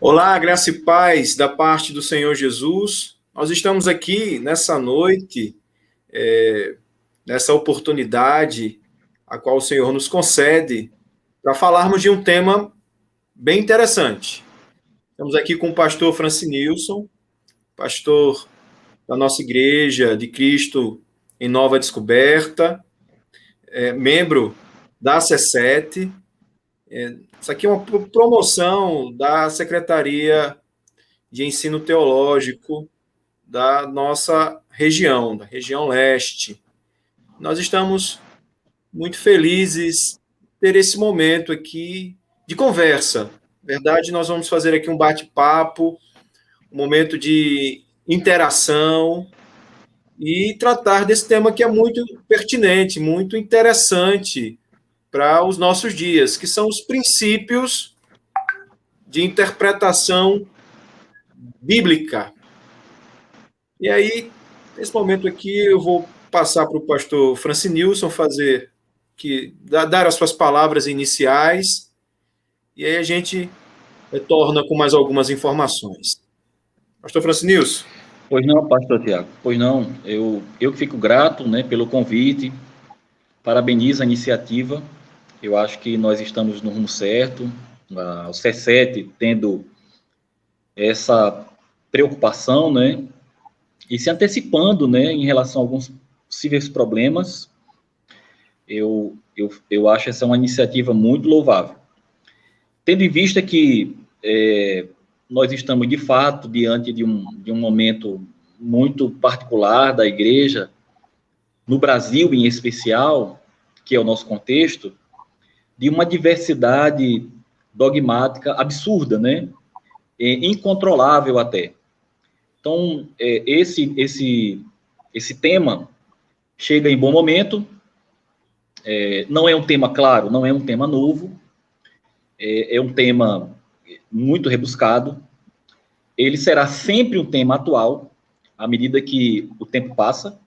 Olá, graça e paz da parte do Senhor Jesus. Nós estamos aqui nessa noite, nessa oportunidade a qual o Senhor nos concede para falarmos de um tema bem interessante. Estamos aqui com o pastor Francinilson, pastor da nossa Igreja de Cristo em Nova Descoberta, membro da C7. Isso aqui é uma promoção da Secretaria de Ensino Teológico da nossa região, da região leste. Nós estamos muito felizes de ter esse momento aqui de conversa. Na verdade, nós vamos fazer aqui um bate-papo, um momento de interação e tratar desse tema que é muito pertinente, muito interessante para os nossos dias, que são os princípios de interpretação bíblica. E aí, nesse momento aqui, eu vou passar para o pastor Francinilson dar as suas palavras iniciais, e aí a gente retorna com mais algumas informações. Pastor Francinilson. Pois não, pastor Tiago, pois não. Eu que fico grato, né, pelo convite, parabenizo a iniciativa. Eu acho que nós estamos no rumo certo, o C7 tendo essa preocupação, né, e se antecipando, né, em relação a alguns possíveis problemas. Eu acho essa uma iniciativa muito louvável. Tendo em vista que nós estamos, de fato, diante de um momento muito particular da igreja, no Brasil em especial, que é o nosso contexto, de uma diversidade dogmática absurda, né? Incontrolável até. Então, esse tema chega em bom momento, não é um tema, claro, não é um tema novo, é um tema muito rebuscado, ele será sempre um tema atual, à medida que o tempo passa,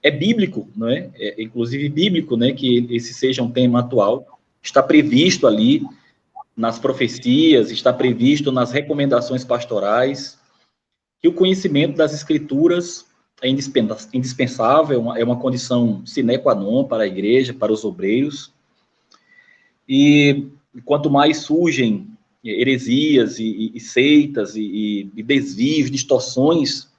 é bíblico, não é? É inclusive bíblico, né, que esse seja um tema atual, está previsto ali nas profecias, está previsto nas recomendações pastorais, que o conhecimento das escrituras é indispensável, é uma condição sine qua non para a igreja, para os obreiros, e quanto mais surgem heresias e seitas e desvios, distorções,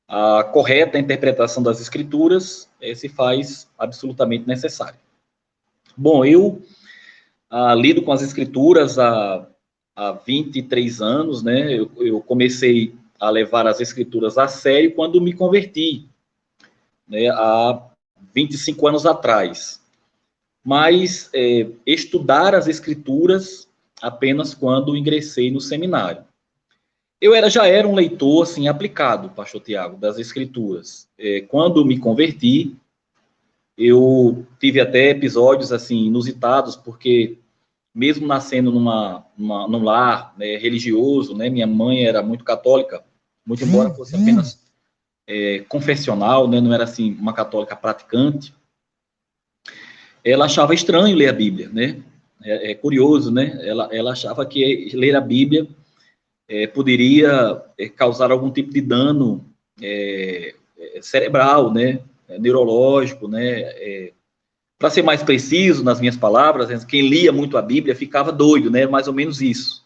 a correta interpretação das escrituras se faz absolutamente necessário. Bom, eu lido com as escrituras há 23 anos, né? Eu comecei a levar as escrituras a sério quando me converti, né? Há 25 anos atrás. Mas estudar as escrituras apenas quando ingressei no seminário. Eu já era um leitor, assim, aplicado, pastor Tiago, das escrituras. Quando me converti, eu tive até episódios, assim, inusitados, porque mesmo nascendo num lar, né, religioso, né, minha mãe era muito católica, muito embora fosse apenas confessional, né, não era, assim, uma católica praticante, ela achava estranho ler a Bíblia, né? É curioso, né? Ela achava que ler a Bíblia poderia causar algum tipo de dano cerebral, né? Neurológico, né? Para ser mais preciso nas minhas palavras, quem lia muito a Bíblia ficava doido, né? Mais ou menos isso.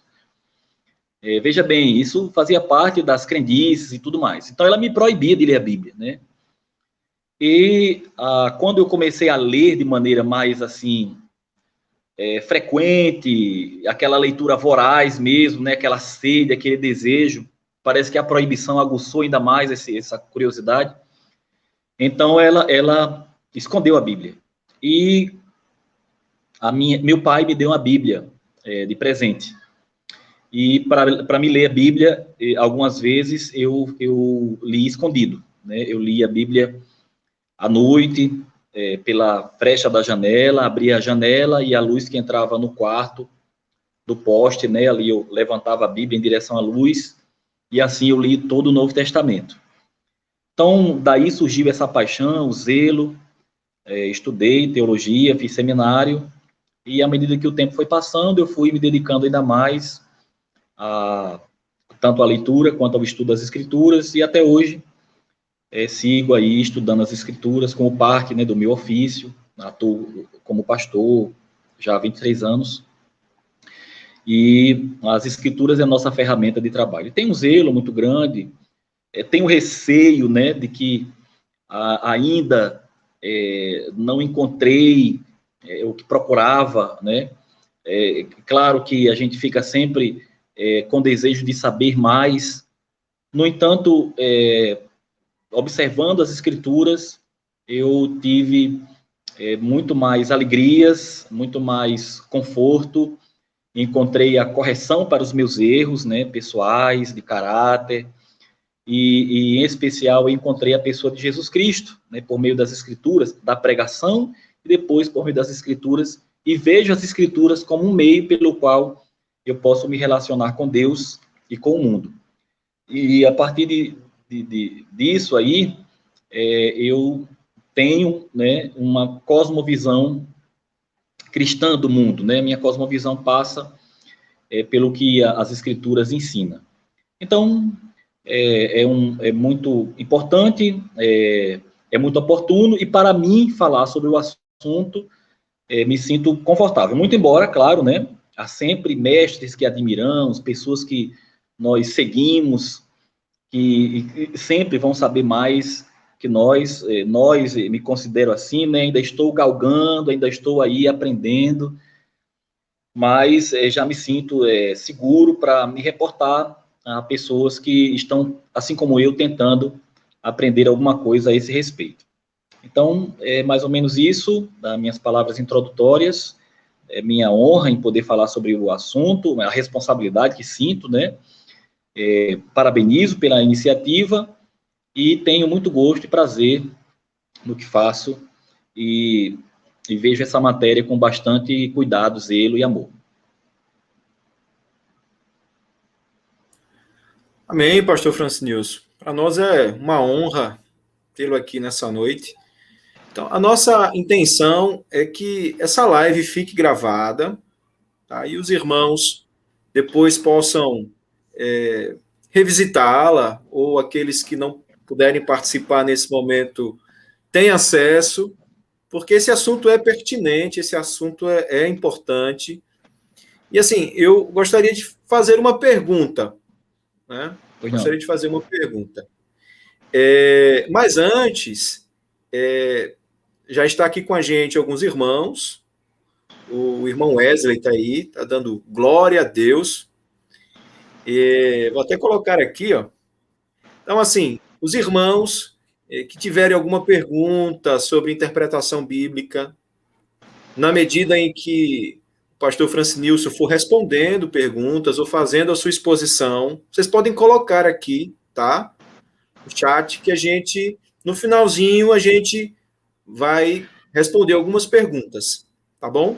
Veja bem, isso fazia parte das crendices e tudo mais. Então, ela me proibia de ler a Bíblia, né? E quando eu comecei a ler de maneira mais, assim, frequente, aquela leitura voraz mesmo, né, aquela sede, aquele desejo, parece que a proibição aguçou ainda mais essa curiosidade. Então, ela escondeu a Bíblia. E meu pai me deu uma Bíblia de presente. E para me ler a Bíblia, algumas vezes eu li escondido, né? Eu li a Bíblia à noite, pela frecha da janela, abria a janela e a luz que entrava no quarto do poste, né, ali eu levantava a Bíblia em direção à luz e assim eu li todo o Novo Testamento. Então, daí surgiu essa paixão, o zelo, estudei teologia, fiz seminário e à medida que o tempo foi passando, eu fui me dedicando ainda mais tanto a leitura quanto ao estudo das Escrituras, e até hoje sigo aí estudando as Escrituras como parte, né, do meu ofício, atuo como pastor já há 23 anos, e as Escrituras é a nossa ferramenta de trabalho. Tem um zelo muito grande, tenho receio, né, de que ainda não encontrei o que procurava, né? Claro que a gente fica sempre com desejo de saber mais. No entanto, observando as Escrituras, eu tive muito mais alegrias, muito mais conforto, encontrei a correção para os meus erros, né, pessoais, de caráter, e em especial eu encontrei a pessoa de Jesus Cristo, né, por meio das Escrituras, da pregação, e depois por meio das Escrituras, e vejo as Escrituras como um meio pelo qual eu posso me relacionar com Deus e com o mundo. E a partir disso aí, eu tenho, né, uma cosmovisão cristã do mundo, né? Minha cosmovisão passa pelo que as Escrituras ensinam. Então, é muito importante, é muito oportuno, e para mim, falar sobre o assunto, me sinto confortável. Muito embora, claro, né, há sempre mestres que admiramos, pessoas que nós seguimos, que sempre vão saber mais que nós, me considero assim, né, ainda estou galgando, ainda estou aí aprendendo, mas já me sinto seguro para me reportar a pessoas que estão, assim como eu, tentando aprender alguma coisa a esse respeito. Então, é mais ou menos isso, das minhas palavras introdutórias, é minha honra em poder falar sobre o assunto, a responsabilidade que sinto, né? Parabenizo pela iniciativa e tenho muito gosto e prazer no que faço e vejo essa matéria com bastante cuidado, zelo e amor. Amém, pastor Francinilson. Para nós é uma honra tê-lo aqui nessa noite. Então, a nossa intenção é que essa live fique gravada, tá? E os irmãos depois possam revisitá-la, ou aqueles que não puderem participar nesse momento têm acesso, porque esse assunto é pertinente, esse assunto é importante. E assim, eu gostaria de fazer uma pergunta, né? Gostaria de fazer uma pergunta. Mas antes, já está aqui com a gente alguns irmãos. O irmão Wesley está aí, está dando glória a Deus. Vou até colocar aqui, ó. Então, assim, os irmãos que tiverem alguma pergunta sobre interpretação bíblica, na medida em que o pastor Francinilson for respondendo perguntas ou fazendo a sua exposição, vocês podem colocar aqui, tá? No chat, que a gente, no finalzinho, a gente vai responder algumas perguntas, tá bom?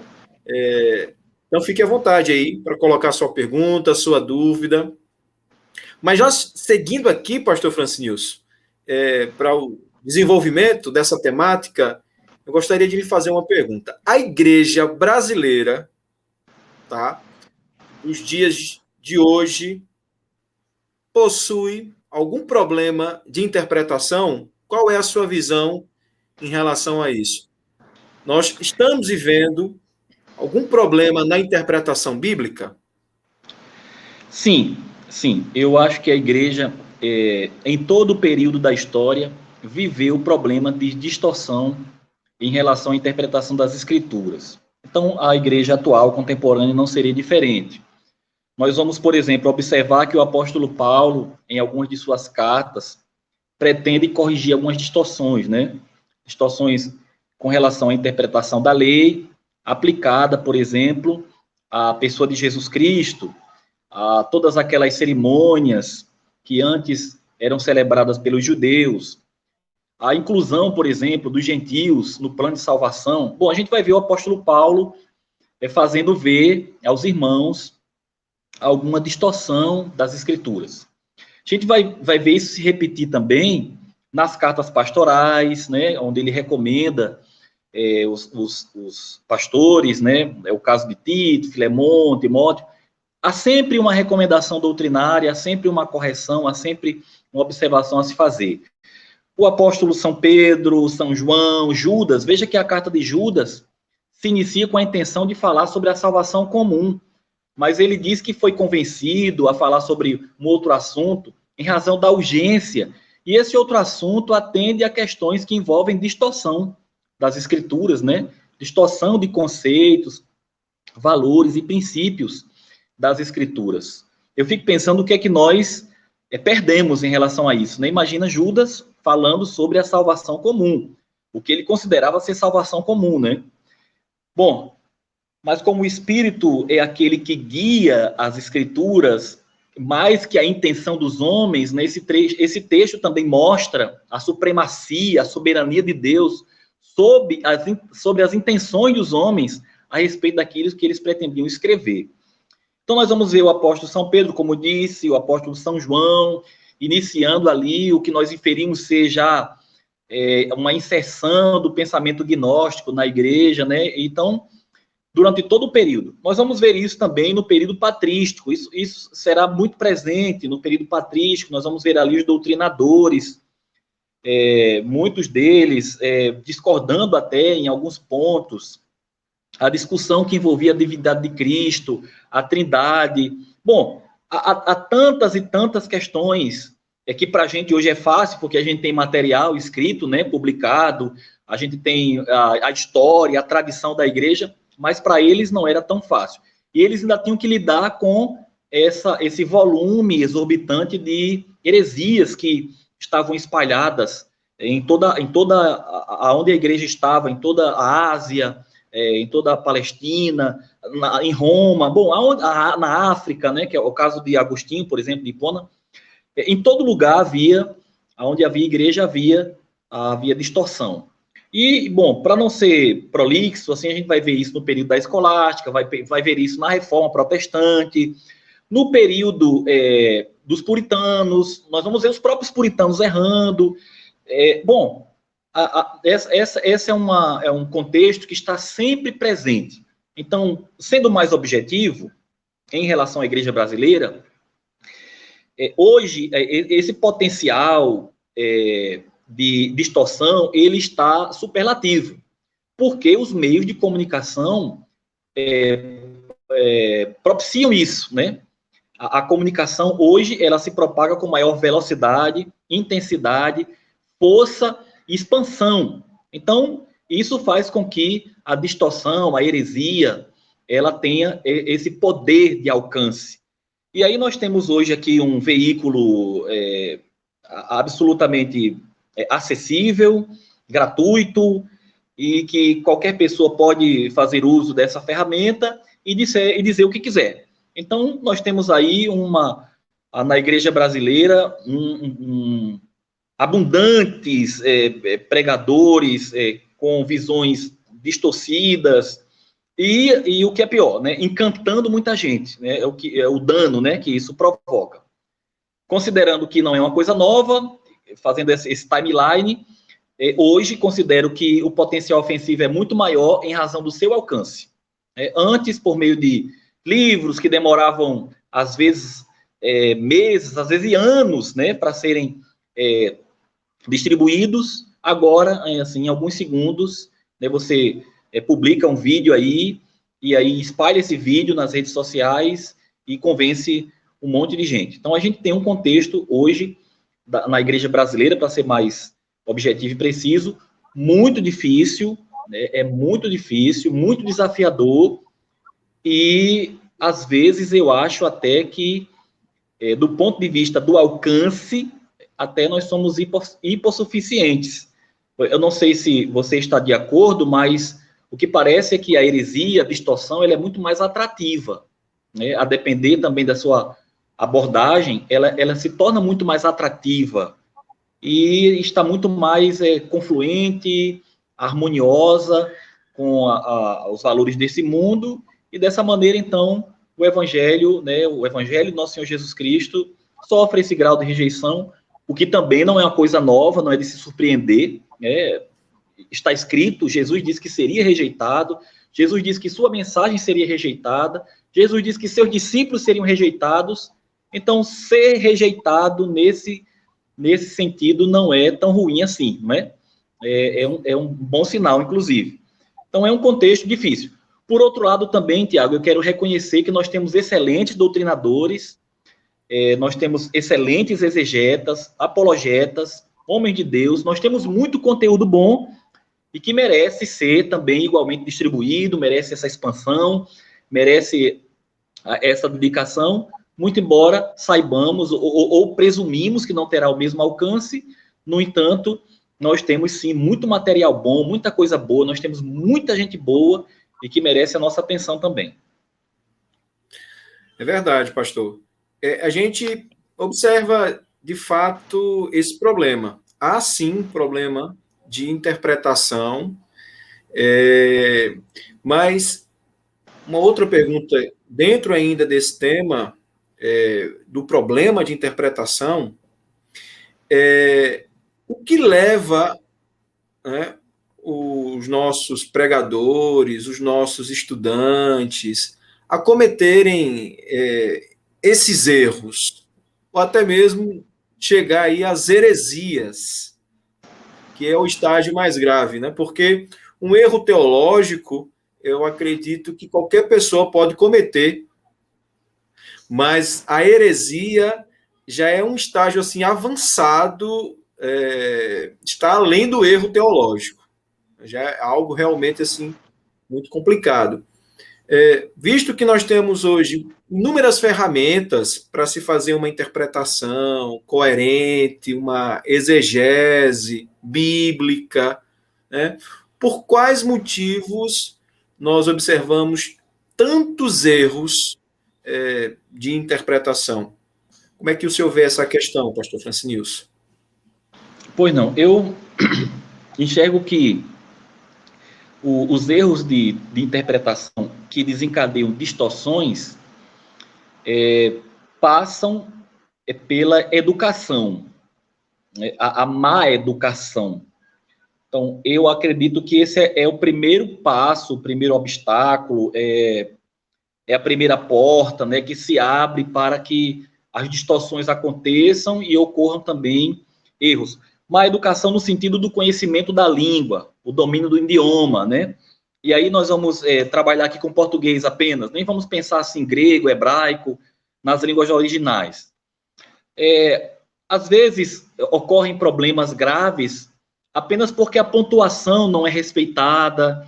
Então, fique à vontade aí para colocar sua pergunta, sua dúvida. Mas já seguindo aqui, pastor Francinilson, para o desenvolvimento dessa temática, eu gostaria de lhe fazer uma pergunta. A igreja brasileira, tá, nos dias de hoje, possui algum problema de interpretação? Qual é a sua visão em relação a isso? Nós estamos vivendo algum problema na interpretação bíblica? Sim, sim. Eu acho que a igreja, em todo o período da história, viveu o problema de distorção em relação à interpretação das Escrituras. Então, a igreja atual, contemporânea, não seria diferente. Nós vamos, por exemplo, observar que o apóstolo Paulo, em algumas de suas cartas, pretende corrigir algumas distorções, né? Distorções com relação à interpretação da lei, aplicada, por exemplo, à pessoa de Jesus Cristo, a todas aquelas cerimônias que antes eram celebradas pelos judeus, a inclusão, por exemplo, dos gentios no plano de salvação. Bom, a gente vai ver o apóstolo Paulo fazendo ver aos irmãos alguma distorção das Escrituras. A gente vai ver isso se repetir também nas cartas pastorais, né, onde ele recomenda os pastores, né, é o caso de Tito, Filemão, Timóteo, há sempre uma recomendação doutrinária, há sempre uma correção, há sempre uma observação a se fazer. O apóstolo São Pedro, São João, Judas, veja que a carta de Judas se inicia com a intenção de falar sobre a salvação comum, mas ele diz que foi convencido a falar sobre um outro assunto em razão da urgência, e esse outro assunto atende a questões que envolvem distorção das escrituras, né? Distorção de conceitos, valores e princípios das escrituras. Eu fico pensando o que é que nós perdemos em relação a isso, né? Imagina Judas falando sobre a salvação comum, o que ele considerava ser salvação comum, né? Bom, mas como o Espírito é aquele que guia as Escrituras, mais que a intenção dos homens, né, esse texto também mostra a supremacia, a soberania de Deus sobre as intenções dos homens a respeito daquilo que eles pretendiam escrever. Então, nós vamos ver o apóstolo São Pedro, como disse, o apóstolo São João, iniciando ali o que nós inferimos ser já uma inserção do pensamento gnóstico na igreja, né? Então, durante todo o período. Nós vamos ver isso também no período patrístico, isso será muito presente no período patrístico, nós vamos ver ali os doutrinadores, muitos deles discordando até em alguns pontos, a discussão que envolvia a divindade de Cristo, a Trindade. Bom, há tantas e tantas questões que para a gente hoje é fácil, porque a gente tem material escrito, né, publicado, a gente tem a história, a tradição da igreja, mas para eles não era tão fácil. E eles ainda tinham que lidar com esse volume exorbitante de heresias que estavam espalhadas em toda onde a igreja estava, em toda a Ásia, em toda a Palestina, em Roma, bom, na África, né, que é o caso de Agostinho, por exemplo, de Hipona. Em todo lugar onde havia igreja, havia distorção. E, bom, para não ser prolixo, assim, a gente vai ver isso no período da escolástica, vai ver isso na reforma protestante, no período dos puritanos, nós vamos ver os próprios puritanos errando. Bom, esse é um contexto que está sempre presente. Então, sendo mais objetivo, em relação à igreja brasileira, hoje, esse potencial de distorção, ele está superlativo, porque os meios de comunicação propiciam isso, né? A comunicação hoje, ela se propaga com maior velocidade, intensidade, força e expansão. Então, isso faz com que a distorção, a heresia, ela tenha esse poder de alcance. E aí nós temos hoje aqui um veículo absolutamente acessível, gratuito, e que qualquer pessoa pode fazer uso dessa ferramenta e dizer o que quiser. Então, nós temos aí na igreja brasileira abundantes pregadores com visões distorcidas, e o que é pior, né, encantando muita gente, né, o dano, né, que isso provoca. Considerando que não é uma coisa nova, fazendo esse timeline, hoje considero que o potencial ofensivo é muito maior em razão do seu alcance. Antes, por meio de livros que demoravam, às vezes, meses, às vezes anos, né, para serem distribuídos, agora, assim, em alguns segundos, né, você publica um vídeo aí, e aí espalha esse vídeo nas redes sociais e convence um monte de gente. Então, a gente tem um contexto hoje, na igreja brasileira, para ser mais objetivo e preciso, muito difícil, né, muito difícil, muito desafiador, e, às vezes, eu acho até que, do ponto de vista do alcance, até nós somos hipossuficientes. Eu não sei se você está de acordo, mas o que parece é que a heresia, a distorção, ela é muito mais atrativa, né? A depender também da sua abordagem, ela se torna muito mais atrativa e está muito mais confluente, harmoniosa com os valores desse mundo, e dessa maneira, então, o Evangelho, né, o Evangelho do nosso Senhor Jesus Cristo sofre esse grau de rejeição, o que também não é uma coisa nova, não é de se surpreender, né? Está escrito, Jesus disse que seria rejeitado, Jesus disse que sua mensagem seria rejeitada, Jesus disse que seus discípulos seriam rejeitados, então ser rejeitado nesse sentido não é tão ruim assim, não é? É um bom sinal, inclusive. Então, é um contexto difícil. Por outro lado, também, Tiago, eu quero reconhecer que nós temos excelentes doutrinadores, nós temos excelentes exegetas, apologetas, homens de Deus, nós temos muito conteúdo bom e que merece ser também igualmente distribuído, merece essa expansão, merece essa dedicação, muito embora saibamos ou presumimos que não terá o mesmo alcance, no entanto, nós temos sim muito material bom, muita coisa boa, nós temos muita gente boa e que merece a nossa atenção também. É verdade, pastor. A gente observa, de fato, esse problema. Há sim um problema de interpretação, mas uma outra pergunta, dentro ainda desse tema, do problema de interpretação, o que leva, né, os nossos pregadores, os nossos estudantes, a cometerem esses erros, ou até mesmo chegar aí às heresias, que é o estágio mais grave, né? Porque um erro teológico, eu acredito que qualquer pessoa pode cometer, mas a heresia já é um estágio assim avançado, está além do erro teológico. Já é algo realmente assim muito complicado. Visto que nós temos hoje inúmeras ferramentas para se fazer uma interpretação coerente, uma exegese bíblica, né? Por quais motivos nós observamos tantos erros de interpretação? Como é que o senhor vê essa questão, pastor Francinilson? Pois não, eu enxergo que os erros de interpretação que desencadeiam distorções passam pela educação, né? A má educação. Então, eu acredito que esse é o primeiro passo, o primeiro obstáculo, é a primeira porta, né, que se abre para que as distorções aconteçam e ocorram também erros. Má educação no sentido do conhecimento da língua, o domínio do idioma, né? E aí nós vamos trabalhar aqui com português apenas, nem vamos pensar assim grego, hebraico, nas línguas originais. Às vezes ocorrem problemas graves apenas porque a pontuação não é respeitada,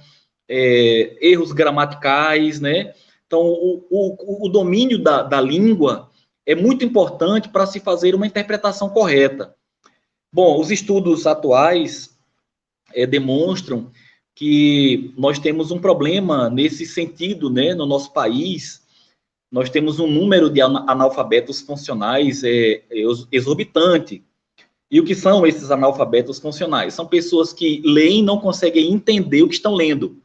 erros gramaticais, né? Então, o domínio da língua é muito importante para se fazer uma interpretação correta. Bom, os estudos atuais demonstram que nós temos um problema nesse sentido, né, no nosso país. Nós temos um número de analfabetos funcionais exorbitante. E o que são esses analfabetos funcionais? São pessoas que leem e não conseguem entender o que estão lendo.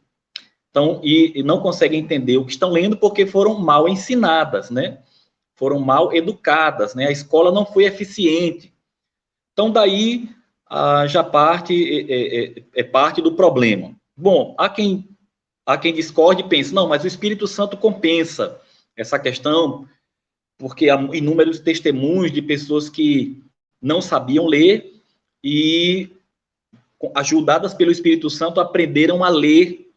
Então, e não conseguem entender o que estão lendo porque foram mal ensinadas, né? Foram mal educadas, né? A escola não foi eficiente. Então, daí já parte parte do problema. Bom, há quem discorde e pense, não, mas o Espírito Santo compensa essa questão, porque há inúmeros testemunhos de pessoas que não sabiam ler e, ajudadas pelo Espírito Santo, aprenderam a ler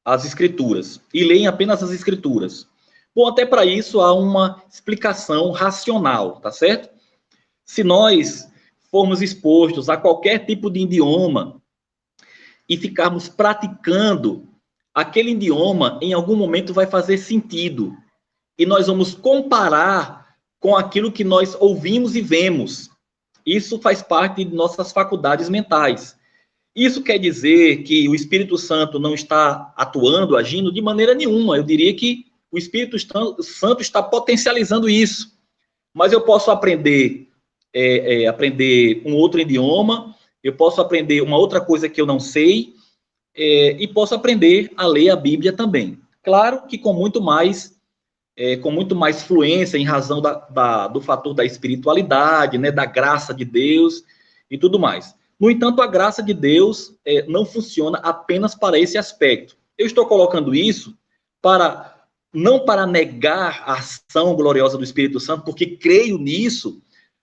as Escrituras, e leem apenas as Escrituras. Bom, até para isso há uma explicação racional, tá certo? Se nós formos expostos a qualquer tipo de idioma e ficarmos praticando, aquele idioma, em algum momento, vai fazer sentido. E nós vamos comparar com aquilo que nós ouvimos e vemos. Isso faz parte de nossas faculdades mentais. Isso quer dizer que o Espírito Santo não está atuando, agindo de maneira nenhuma. Eu diria que o Espírito Santo está potencializando isso. Mas eu posso aprender um outro idioma, eu posso aprender uma outra coisa que eu não sei, e posso aprender a ler a Bíblia também. Claro que com muito mais fluência, em razão do fator da espiritualidade, né, da graça de Deus e tudo mais. No entanto, a graça de Deus não funciona apenas para esse aspecto. Eu estou colocando isso para não para negar a ação gloriosa do Espírito Santo, porque creio nisso,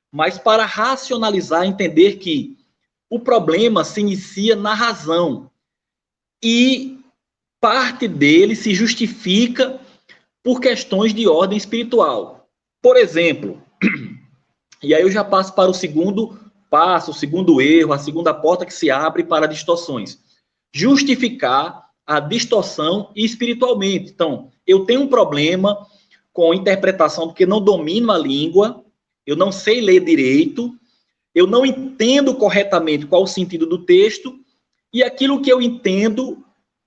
mas para racionalizar, entender que o problema se inicia na razão e parte dele se justifica por questões de ordem espiritual. Por exemplo, e aí eu já passo para o segundo passo, o segundo erro, a segunda porta que se abre para distorções. Justificar a distorção espiritualmente. Então, eu tenho um problema com interpretação porque não domino a língua, eu não sei ler direito, eu não entendo corretamente qual o sentido do texto, e aquilo que eu entendo,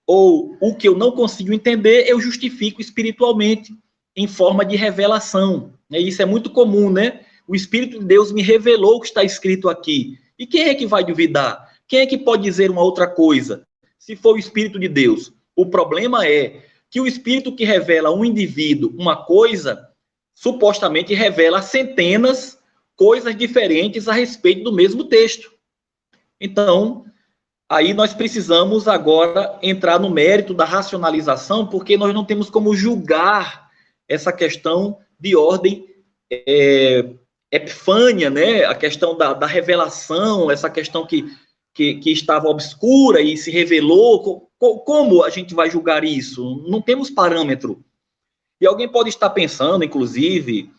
ou o que eu não consigo entender, eu justifico espiritualmente, em forma de revelação. Isso é muito comum, né? O Espírito de Deus me revelou o que está escrito aqui. E quem é que vai duvidar? Quem é que pode dizer uma outra coisa? Se for o Espírito de Deus. O problema é que o Espírito que revela a um indivíduo uma coisa, supostamente revela a centenas coisas diferentes a respeito do mesmo texto. Então, aí nós precisamos agora entrar no mérito da racionalização, porque nós não temos como julgar essa questão de ordem epifânia, né? A questão da revelação, essa questão que estava obscura e se revelou. Como a gente vai julgar isso? Não temos parâmetro. E alguém pode estar pensando, inclusive,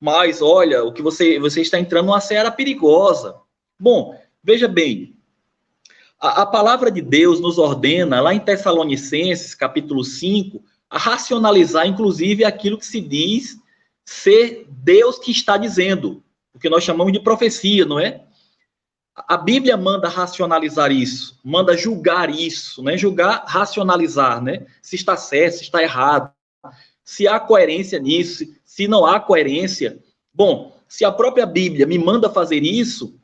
mas olha, o que você está entrando numa seara perigosa. Bom, veja bem, a palavra de Deus nos ordena, lá em Tessalonicenses, capítulo 5, a racionalizar, inclusive, aquilo que se diz ser Deus que está dizendo, o que nós chamamos de profecia, não é? A Bíblia manda racionalizar isso, manda julgar isso, né? Julgar, racionalizar, né? Se está certo, se está errado, se há coerência nisso, se não há coerência. Bom, se a própria Bíblia me manda fazer isso,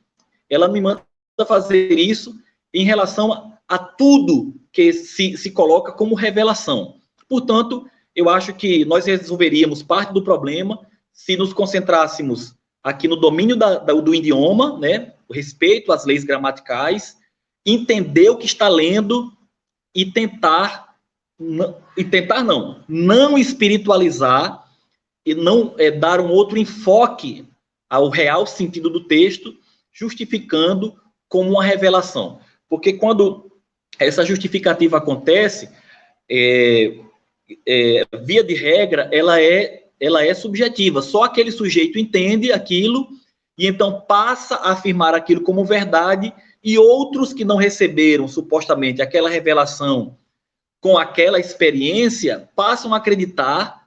ela me manda fazer isso em relação a tudo que se coloca como revelação. Portanto, eu acho que nós resolveríamos parte do problema se nos concentrássemos aqui no domínio do idioma, né? O respeito às leis gramaticais, entender o que está lendo e não espiritualizar e não dar um outro enfoque ao real sentido do texto, justificando como uma revelação. Porque quando essa justificativa acontece, via de regra, ela é subjetiva. Só aquele sujeito entende aquilo e então passa a afirmar aquilo como verdade, e outros que não receberam, supostamente, aquela revelação com aquela experiência, passam a acreditar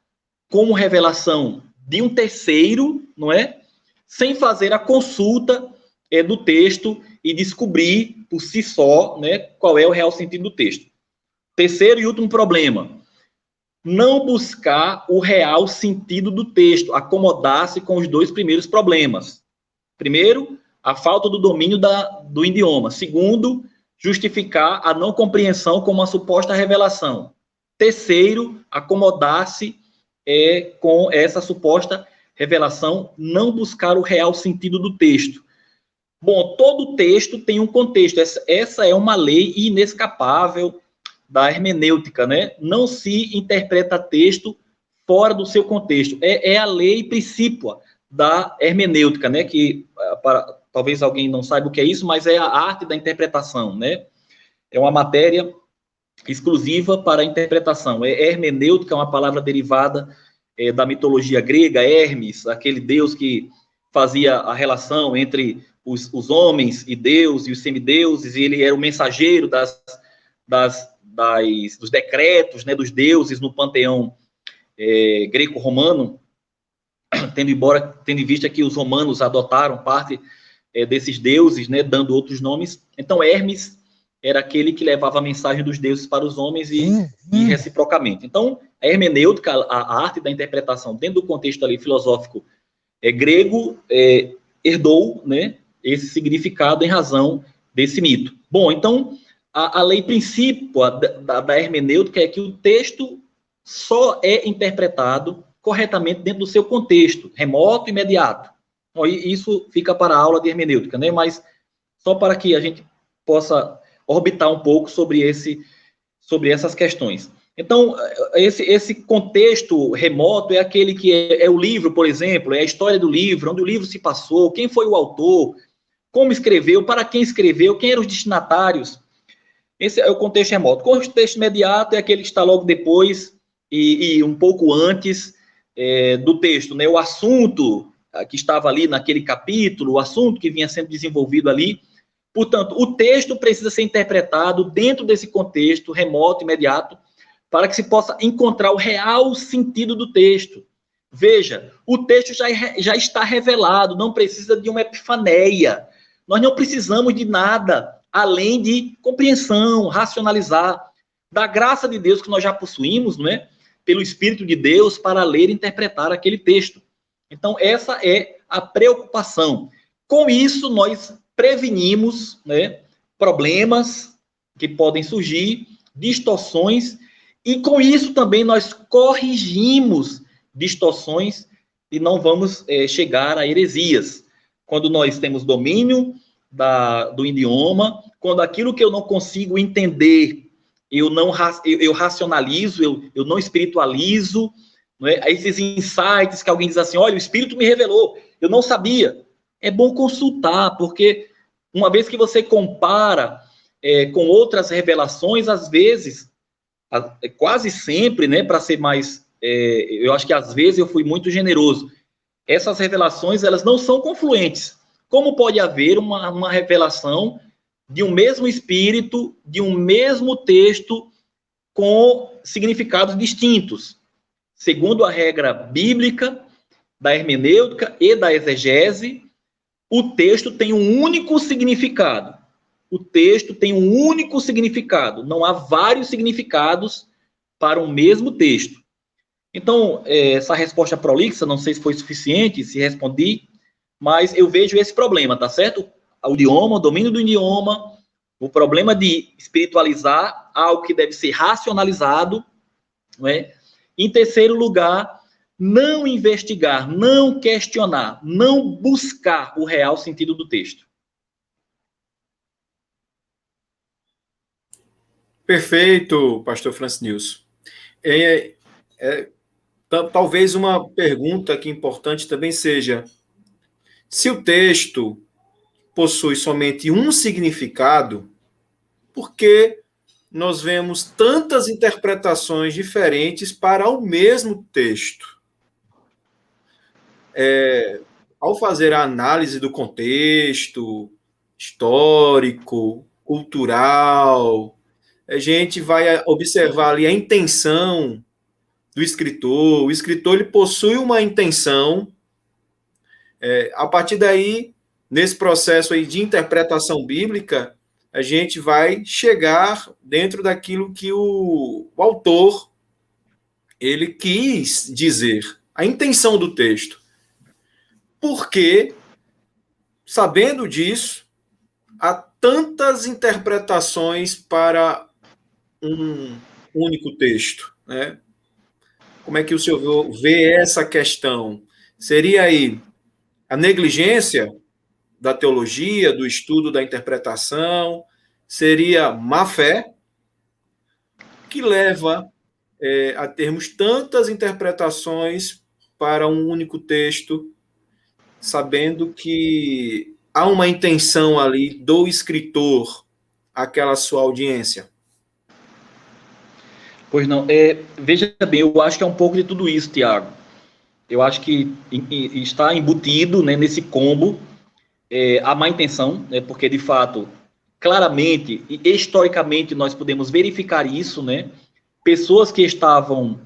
como revelação de um terceiro, não é? Sem fazer a consulta do texto e descobrir por si só, né, qual é o real sentido do texto. Terceiro e último problema: não buscar o real sentido do texto, acomodar-se com os dois primeiros problemas. Primeiro, a falta do domínio do idioma. Segundo, justificar a não compreensão como uma suposta revelação. Terceiro, acomodar-se com essa suposta revelação, não buscar o real sentido do texto. Bom, todo texto tem um contexto. Essa é uma lei inescapável da hermenêutica, né? Não se interpreta texto fora do seu contexto. É a lei principal da hermenêutica, né? Que talvez alguém não saiba o que é isso, mas é a arte da interpretação, né? É uma matéria exclusiva para a interpretação. Hermenêutica é uma palavra derivada da mitologia grega, Hermes, aquele deus que fazia a relação entre os homens e Deus e os semideuses, e ele era o mensageiro dos decretos, né, dos deuses no panteão greco-romano, tendo em vista que os romanos adotaram parte desses deuses, né, dando outros nomes. Então, Hermes era aquele que levava a mensagem dos deuses para os homens e reciprocamente. Então, a hermenêutica, a arte da interpretação, dentro do contexto ali filosófico grego, herdou, né, esse significado em razão desse mito. Bom, então, a lei principal da hermenêutica é que o texto só é interpretado corretamente dentro do seu contexto, remoto e imediato. Bom, isso fica para a aula de hermenêutica, né? Mas só para que a gente possa orbitar um pouco sobre essas questões. Então, esse contexto remoto é aquele que é o livro, por exemplo, é a história do livro, onde o livro se passou, quem foi o autor, como escreveu, para quem escreveu, quem eram os destinatários. Esse é o contexto remoto. O contexto imediato é aquele que está logo depois e um pouco antes do texto, né? O assunto que estava ali naquele capítulo, o assunto que vinha sendo desenvolvido ali. Portanto, o texto precisa ser interpretado dentro desse contexto remoto, imediato, para que se possa encontrar o real sentido do texto. Veja, o texto já está revelado, não precisa de uma epifaneia. Nós não precisamos de nada além de compreensão, racionalizar, da graça de Deus que nós já possuímos, não é? Pelo Espírito de Deus, para ler e interpretar aquele texto. Então, essa é a preocupação. Com isso, nós prevenimos, né, problemas que podem surgir, distorções, e com isso também nós corrigimos distorções e não vamos chegar a heresias. Quando nós temos domínio do idioma, quando aquilo que eu não consigo entender, eu racionalizo, eu não espiritualizo, não é? Esses insights que alguém diz assim, olha, o Espírito me revelou, eu não sabia. É bom consultar, porque uma vez que você compara com outras revelações, às vezes, quase sempre, né, para ser mais, eu acho que às vezes eu fui muito generoso, essas revelações, elas não são confluentes. Como pode haver uma revelação de um mesmo espírito, de um mesmo texto, com significados distintos? Segundo a regra bíblica, da hermenêutica e da exegese, o texto tem um único significado. O texto tem um único significado. Não há vários significados para um mesmo texto. Então, essa resposta prolixa, não sei se foi suficiente, se respondi, mas eu vejo esse problema, tá certo? O idioma, o domínio do idioma, o problema de espiritualizar algo que deve ser racionalizado, não é? Em terceiro lugar, não investigar, não questionar, não buscar o real sentido do texto. Perfeito, pastor Francisnilson. Talvez uma pergunta que importante também seja: se o texto possui somente um significado, por que nós vemos tantas interpretações diferentes para o mesmo texto? Ao fazer a análise do contexto histórico, cultural, a gente vai observar ali a intenção do escritor. O escritor ele possui uma intenção. A partir daí, nesse processo aí de interpretação bíblica, a gente vai chegar dentro daquilo que o autor ele quis dizer, a intenção do texto. Porque, sabendo disso, há tantas interpretações para um único texto, né? Como é que o senhor vê essa questão? Seria aí a negligência da teologia, do estudo da interpretação? Seria má fé, que leva a termos tantas interpretações para um único texto, sabendo que há uma intenção ali do escritor, aquela sua audiência? Pois não, veja bem, eu acho que é um pouco de tudo isso, Tiago. Eu acho que está embutido, né, nesse combo a má intenção, né, porque de fato, claramente e historicamente nós podemos verificar isso, né? Pessoas que estavam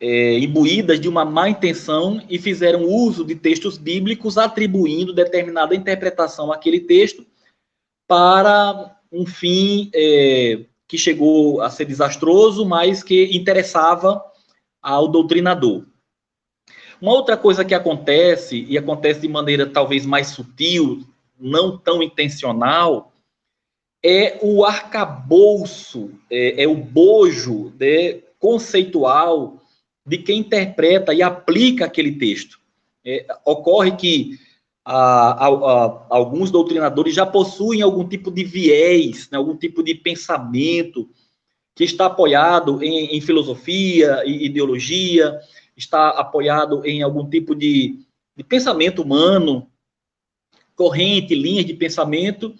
imbuídas de uma má intenção e fizeram uso de textos bíblicos atribuindo determinada interpretação àquele texto para um fim que chegou a ser desastroso, mas que interessava ao doutrinador. Uma outra coisa que acontece, e acontece de maneira talvez mais sutil, não tão intencional, é o arcabouço, o bojo conceitual de quem interpreta e aplica aquele texto. Ocorre que alguns doutrinadores já possuem algum tipo de viés, né, algum tipo de pensamento que está apoiado em filosofia e ideologia, está apoiado em algum tipo de pensamento humano, corrente, linhas de pensamento,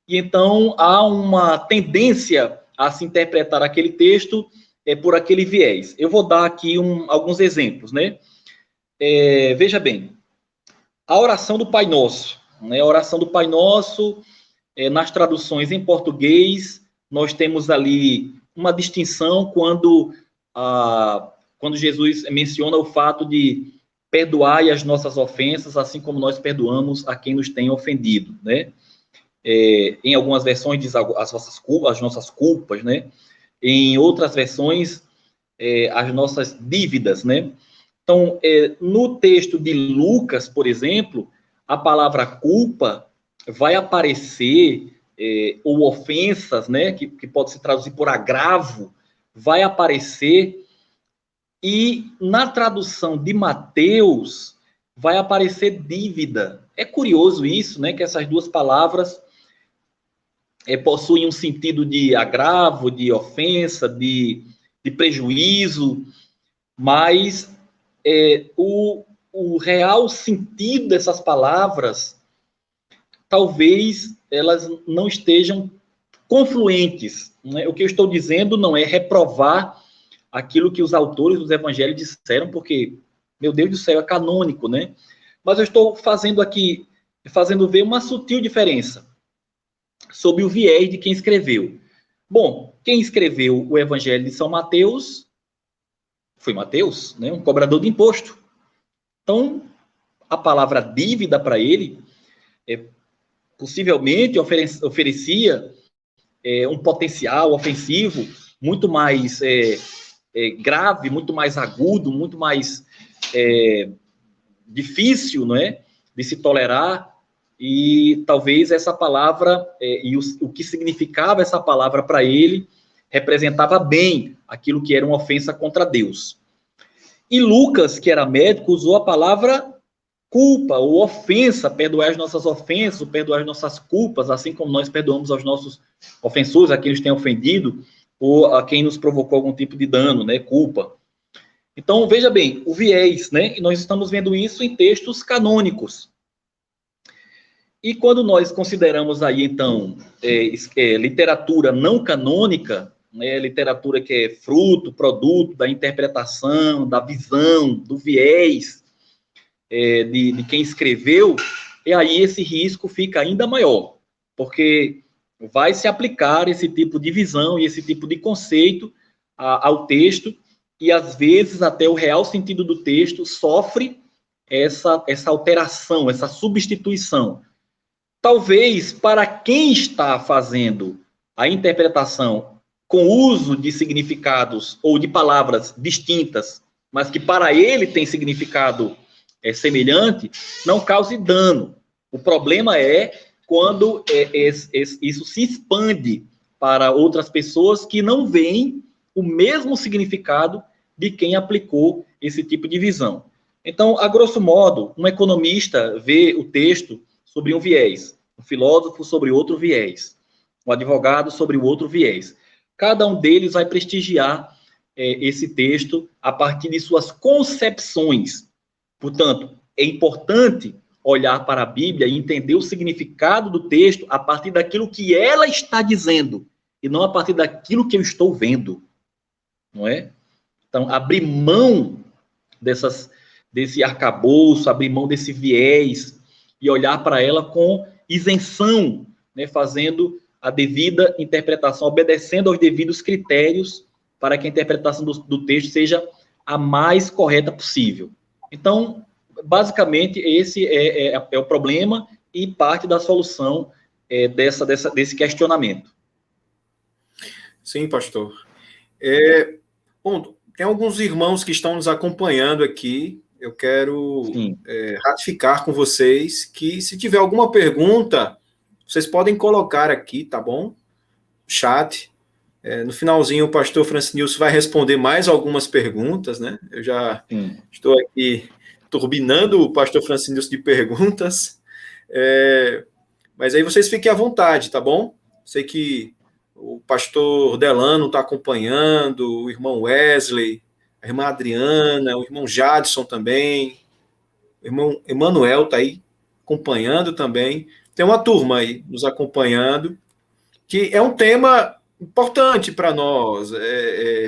e então há uma tendência a se interpretar aquele texto por aquele viés. Eu vou dar aqui alguns exemplos, né? Veja bem, a oração do Pai Nosso, né? A oração do Pai Nosso, nas traduções em português, nós temos ali uma distinção quando Jesus menciona o fato de perdoai as nossas ofensas, assim como nós perdoamos a quem nos tem ofendido, né? Em algumas versões diz as nossas culpas, né? Em outras versões, as nossas dívidas, né? Então, no texto de Lucas, por exemplo, a palavra culpa vai aparecer, ou ofensas, né? Que pode se traduzir por agravo, vai aparecer, e na tradução de Mateus vai aparecer dívida. É curioso isso, né? Que essas duas palavras possuem um sentido de agravo, de ofensa, de prejuízo, mas o real sentido dessas palavras, talvez elas não estejam confluentes, né? O que eu estou dizendo não é reprovar aquilo que os autores dos evangelhos disseram, porque, meu Deus do céu, é canônico, né? Mas eu estou fazendo ver uma sutil diferença sob o viés de quem escreveu. Bom, quem escreveu o Evangelho de São Mateus foi Mateus, né, um cobrador de imposto. Então, a palavra dívida para ele possivelmente oferecia um potencial ofensivo muito mais grave, muito mais agudo, muito mais difícil, não é, de se tolerar. E talvez essa palavra, e o que significava essa palavra para ele, representava bem aquilo que era uma ofensa contra Deus. E Lucas, que era médico, usou a palavra culpa ou ofensa, perdoar as nossas ofensas, perdoar as nossas culpas, assim como nós perdoamos aos nossos ofensores, a quem nos tem ofendido, ou a quem nos provocou algum tipo de dano, né, culpa. Então, veja bem, o viés, né, e nós estamos vendo isso em textos canônicos. E quando nós consideramos aí, então, literatura não canônica, né, literatura que é fruto, produto da interpretação, da visão, do viés de quem escreveu, e aí esse risco fica ainda maior, porque vai se aplicar esse tipo de visão e esse tipo de conceito ao texto, e às vezes até o real sentido do texto sofre essa alteração, essa substituição. Talvez para quem está fazendo a interpretação com uso de significados ou de palavras distintas, mas que para ele tem significado semelhante, não cause dano. O problema é quando isso se expande para outras pessoas que não veem o mesmo significado de quem aplicou esse tipo de visão. Então, a grosso modo, um economista vê o texto sobre um viés, um filósofo sobre outro viés, um advogado sobre o outro viés. Cada um deles vai prestigiar esse texto a partir de suas concepções. Portanto, é importante olhar para a Bíblia e entender o significado do texto a partir daquilo que ela está dizendo, e não a partir daquilo que eu estou vendo, não é? Então, abrir mão desse arcabouço, abrir mão desse viés, e olhar para ela com isenção, né, fazendo a devida interpretação, obedecendo aos devidos critérios para que a interpretação do texto seja a mais correta possível. Então, basicamente, esse é o problema e parte da solução desse questionamento. Sim, pastor. Bom, tem alguns irmãos que estão nos acompanhando aqui. Eu quero ratificar com vocês que, se tiver alguma pergunta, vocês podem colocar aqui, tá bom? Chat. No finalzinho, o pastor Francis Nilson vai responder mais algumas perguntas, né? Eu já estou aqui turbinando o pastor Francis Nilson de perguntas. Mas aí vocês fiquem à vontade, tá bom? Sei que o pastor Delano está acompanhando, o irmão Wesley, a irmã Adriana, o irmão Jadson também, o irmão Emanuel está aí acompanhando também. Tem uma turma aí nos acompanhando, que é um tema importante para nós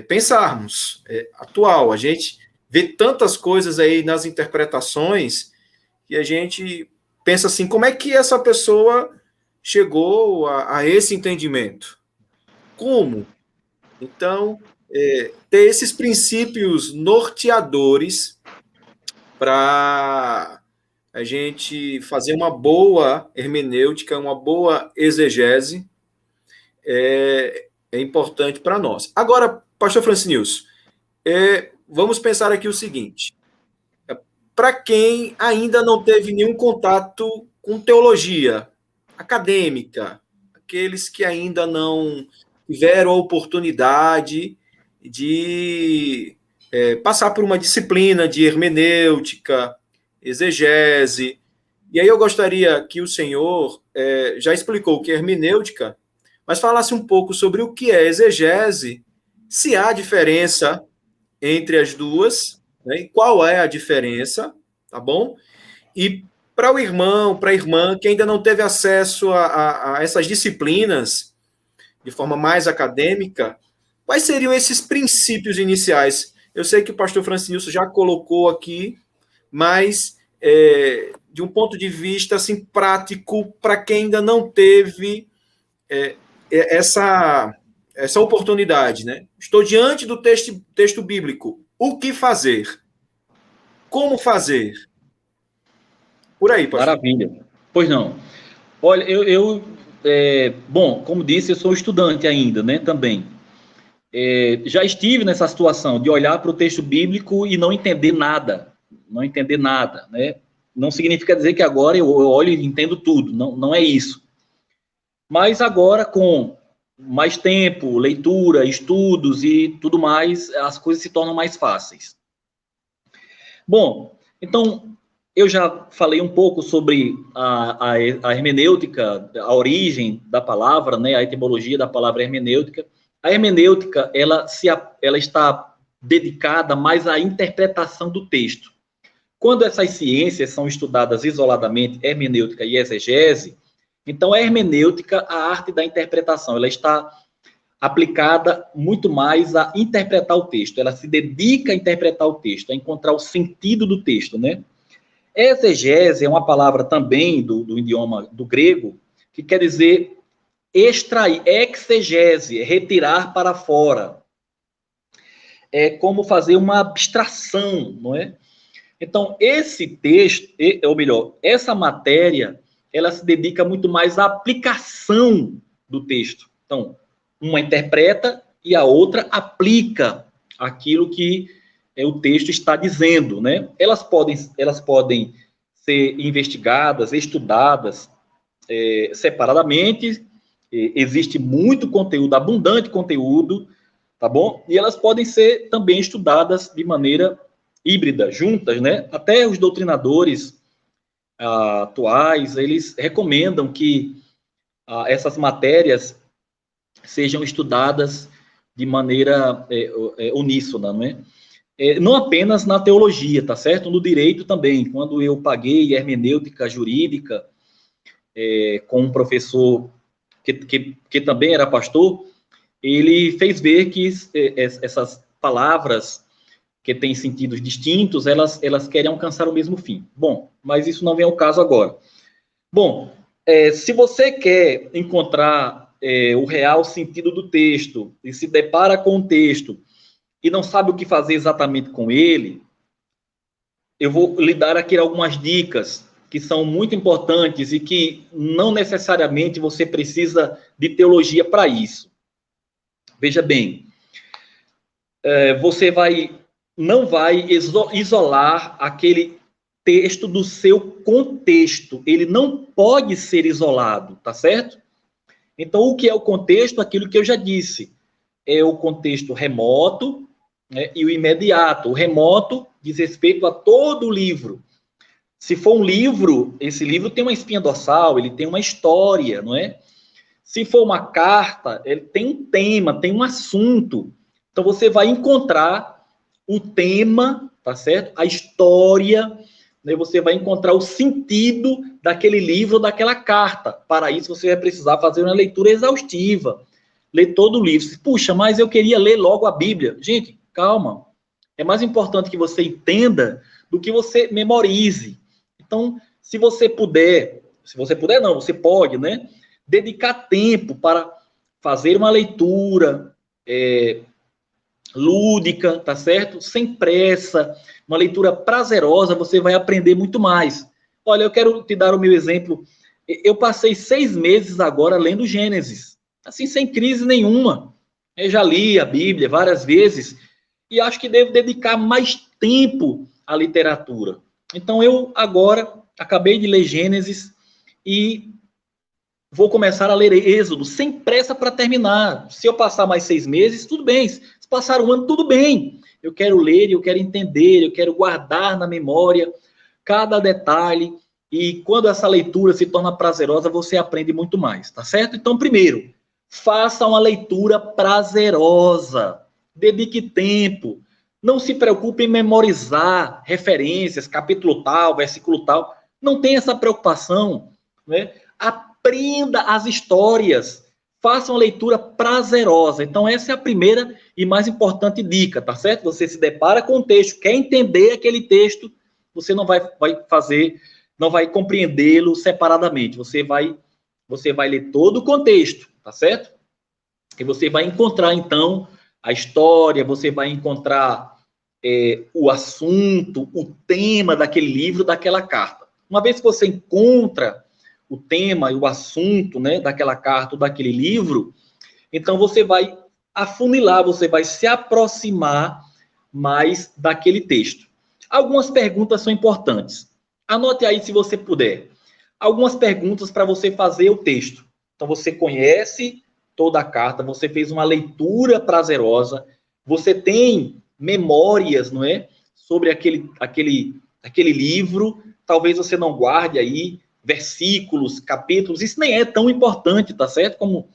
pensarmos, atual. A gente vê tantas coisas aí nas interpretações que a gente pensa assim, como é que essa pessoa chegou a esse entendimento? Como? Então, ter esses princípios norteadores para a gente fazer uma boa hermenêutica, uma boa exegese, é importante para nós. Agora, pastor Francinilson, vamos pensar aqui o seguinte: para quem ainda não teve nenhum contato com teologia acadêmica, aqueles que ainda não tiveram a oportunidade de passar por uma disciplina de hermenêutica, exegese, e aí eu gostaria que o senhor já explicou o que é hermenêutica, mas falasse um pouco sobre o que é exegese, se há diferença entre as duas, né, e qual é a diferença, tá bom? E para o irmão, para a irmã que ainda não teve acesso a essas disciplinas de forma mais acadêmica, quais seriam esses princípios iniciais? Eu sei que o pastor Francinilson já colocou aqui, mas de um ponto de vista assim, prático, para quem ainda não teve essa oportunidade, né? Estou diante do texto bíblico. O que fazer? Como fazer? Por aí, pastor. Maravilha. Pois não. Olha, bom, como disse, eu sou estudante ainda, né, também. Já estive nessa situação de olhar para o texto bíblico e não entender nada, né? Não significa dizer que agora eu olho e entendo tudo, não é isso. Mas agora, com mais tempo, leitura, estudos e tudo mais, as coisas se tornam mais fáceis. Bom, então, eu já falei um pouco sobre a hermenêutica, a origem da palavra, né, a etimologia da palavra hermenêutica. A hermenêutica, ela está dedicada mais à interpretação do texto. Quando essas ciências são estudadas isoladamente, hermenêutica e exegese, então a hermenêutica, a arte da interpretação, ela está aplicada muito mais a interpretar o texto. Ela se dedica a interpretar o texto, a encontrar o sentido do texto, né? Exegese é uma palavra também do idioma do grego, que quer dizer extrair, exegese, retirar para fora. É como fazer uma abstração, não é? Então, esse texto, ou melhor, essa matéria, ela se dedica muito mais à aplicação do texto. Então, uma interpreta e a outra aplica aquilo que o texto está dizendo, né? Elas podem ser investigadas, estudadas separadamente. Existe muito conteúdo, abundante conteúdo, tá bom? E elas podem ser também estudadas de maneira híbrida, juntas, né? Até os doutrinadores atuais, eles recomendam que essas matérias sejam estudadas de maneira uníssona, não é? Não apenas na teologia, tá certo? No direito também. Quando eu paguei hermenêutica jurídica com um professor que também era pastor, ele fez ver que essas palavras que têm sentidos distintos, elas querem alcançar o mesmo fim. Bom, mas isso não vem ao caso agora. Bom, se você quer encontrar o real sentido do texto e se depara com o texto e não sabe o que fazer exatamente com ele, eu vou lhe dar aqui algumas dicas que são muito importantes e que não necessariamente você precisa de teologia para isso. Veja bem, você não vai isolar aquele texto do seu contexto. Ele não pode ser isolado, tá certo? Então, o que é o contexto? Aquilo que eu já disse. É o contexto remoto, né, e o imediato. O remoto diz respeito a todo o livro. Se for um livro, esse livro tem uma espinha dorsal, ele tem uma história, não é? Se for uma carta, ele tem um tema, tem um assunto. Então, você vai encontrar o tema, tá certo? A história, né? Você vai encontrar o sentido daquele livro ou daquela carta. Para isso, você vai precisar fazer uma leitura exaustiva. Ler todo o livro. Puxa, mas eu queria ler logo a Bíblia. Gente, calma. É mais importante que você entenda do que você memorize. Então, se você puder não, você pode, né? Dedicar tempo para fazer uma leitura lúdica, tá certo? Sem pressa, uma leitura prazerosa, você vai aprender muito mais. Olha, eu quero te dar o meu exemplo. Eu passei 6 meses agora lendo Gênesis, assim, sem crise nenhuma. Eu já li a Bíblia várias vezes e acho que devo dedicar mais tempo à literatura. Então, eu agora acabei de ler Gênesis e vou começar a ler Êxodo, sem pressa para terminar. Se eu passar mais 6 meses, tudo bem. Se passar um ano, tudo bem. Eu quero ler, eu quero entender, eu quero guardar na memória cada detalhe. E quando essa leitura se torna prazerosa, você aprende muito mais, tá certo? Então, primeiro, faça uma leitura prazerosa. Dedique tempo. Não se preocupe em memorizar referências, capítulo tal, versículo tal. Não tem essa preocupação, né? Aprenda as histórias, faça uma leitura prazerosa. Então, essa é a primeira e mais importante dica, tá certo? Você se depara com o texto, quer entender aquele texto, você não vai fazer, não vai compreendê-lo separadamente. Você vai ler todo o contexto, tá certo? E você vai encontrar, então, a história, você vai encontrar o assunto, o tema daquele livro, daquela carta. Uma vez que você encontra o tema e o assunto, né, daquela carta ou daquele livro, então você vai afunilar, você vai se aproximar mais daquele texto. Algumas perguntas são importantes. Anote aí, se você puder, algumas perguntas para você fazer o texto. Então, você conhece toda a carta, você fez uma leitura prazerosa, você tem memórias, não é, sobre aquele livro, talvez você não guarde aí versículos, capítulos, isso nem é tão importante, tá certo? Como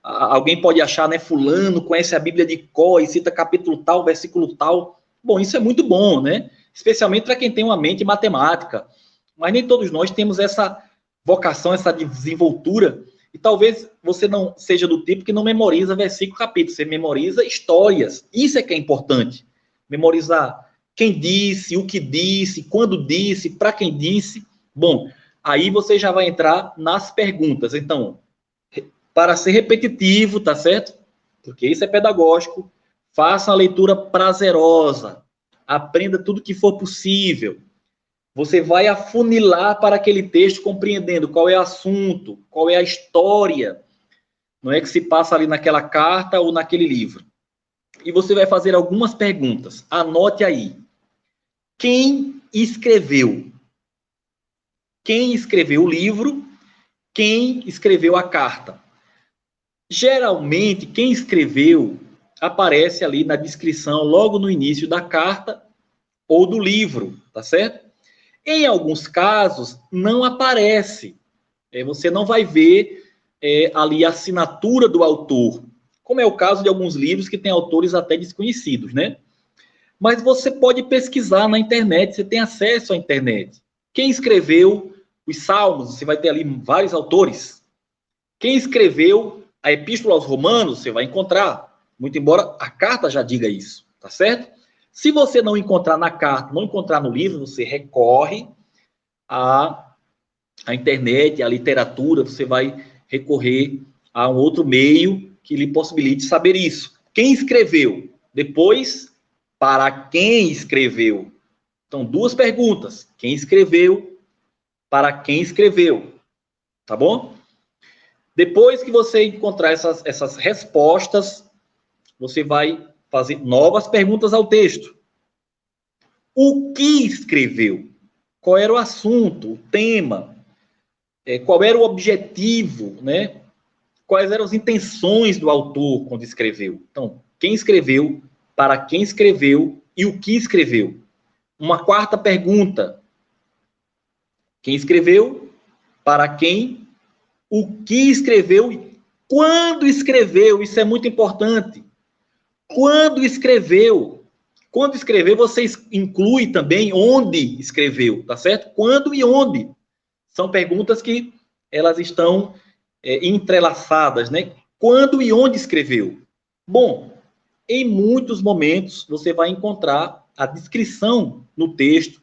alguém pode achar, né, fulano conhece a Bíblia de cor e cita capítulo tal, versículo tal. Bom, isso é muito bom, né? Especialmente para quem tem uma mente matemática. Mas nem todos nós temos essa vocação, essa desenvoltura. E talvez você não seja do tipo que não memoriza versículo, capítulo. Você memoriza histórias. Isso é que é importante. Memorizar quem disse, o que disse, quando disse, para quem disse. Bom, aí você já vai entrar nas perguntas. Então, para ser repetitivo, tá certo? Porque isso é pedagógico. Faça a leitura prazerosa. Aprenda tudo que for possível. Você vai afunilar para aquele texto, compreendendo qual é o assunto, qual é a história, não é, que se passa ali naquela carta ou naquele livro. E você vai fazer algumas perguntas. Anote aí. Quem escreveu? Quem escreveu o livro? Quem escreveu a carta? Geralmente, quem escreveu aparece ali na descrição, logo no início da carta ou do livro, tá certo? Em alguns casos, não aparece. Você não vai ver ali a assinatura do autor, como é o caso de alguns livros que têm autores até desconhecidos, né? Mas você pode pesquisar na internet, você tem acesso à internet. Quem escreveu os Salmos, você vai ter ali vários autores. Quem escreveu a Epístola aos Romanos, você vai encontrar, muito embora a carta já diga isso, tá certo? Se você não encontrar na carta, não encontrar no livro, você recorre à internet, à literatura, você vai recorrer a um outro meio que lhe possibilite saber isso. Quem escreveu? Depois, para quem escreveu? Então, 2 perguntas. Quem escreveu? Para quem escreveu? Tá bom? Depois que você encontrar essas respostas, você vai fazer novas perguntas ao texto. O que escreveu? Qual era o assunto, o tema? Qual era o objetivo, né? Quais eram as intenções do autor quando escreveu? Então, quem escreveu, para quem escreveu e o que escreveu? Uma 4ª pergunta. Quem escreveu, para quem o que escreveu e quando escreveu. Isso é muito importante. Quando escreveu. Quando escreveu, você inclui também onde escreveu, tá certo? Quando e onde. São perguntas que elas estão entrelaçadas, né? Quando e onde escreveu? Bom, em muitos momentos você vai encontrar a descrição no texto,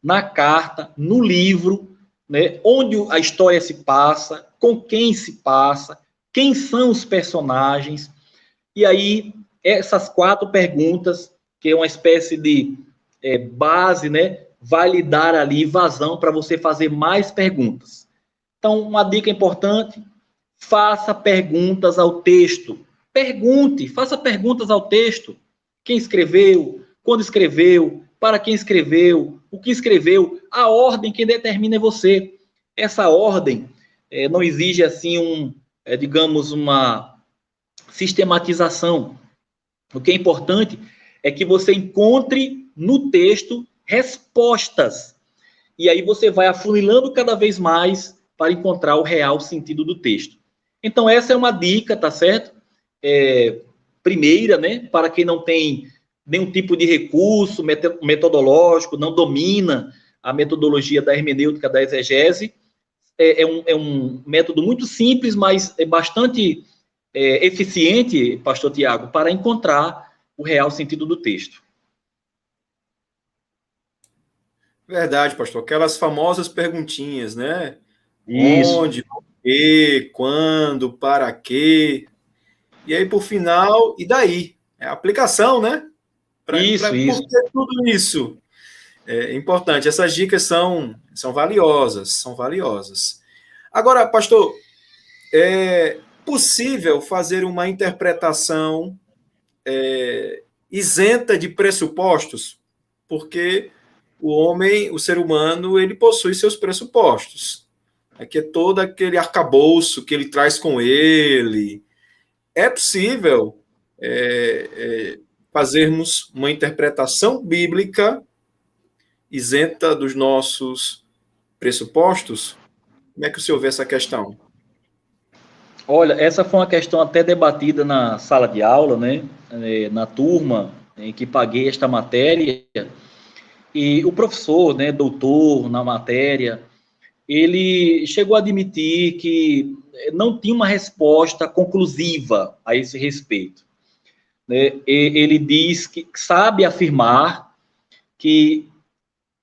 na carta, no livro, né? Onde a história se passa, com quem se passa, quem são os personagens. E aí, essas 4 perguntas, que é uma espécie de base, né? Vai lhe dar ali vazão para você fazer mais perguntas. Então, uma dica importante: faça perguntas ao texto. Pergunte, faça perguntas ao texto. Quem escreveu? Quando escreveu? Para quem escreveu? O que escreveu? A ordem que determina é você. Essa ordem não exige, assim, digamos, uma sistematização. O que é importante é que você encontre no texto respostas. E aí você vai afunilando cada vez mais para encontrar o real sentido do texto. Então, essa é uma dica, tá certo? Primeira, né? Para quem não tem nenhum tipo de recurso metodológico, não domina a metodologia da hermenêutica da exegese. É um método muito simples, mas é bastante eficiente, pastor Tiago, para encontrar o real sentido do texto. Verdade, pastor. Aquelas famosas perguntinhas, né? Isso. Onde, por quê, quando, para quê? E aí, por final, e daí? É a aplicação, né? Isso. Por que tudo isso? É importante. Essas dicas são valiosas, são valiosas. Agora, pastor, é possível fazer uma interpretação isenta de pressupostos? Porque o homem, o ser humano, ele possui seus pressupostos. Que é todo aquele arcabouço que ele traz com ele. É possível fazermos uma interpretação bíblica isenta dos nossos pressupostos? Como é que o senhor vê essa questão? Olha, essa foi uma questão até debatida na sala de aula, né? Na turma em que paguei esta matéria. E o professor, né, doutor na matéria, ele chegou a admitir que não tinha uma resposta conclusiva a esse respeito, né? Ele diz que sabe afirmar que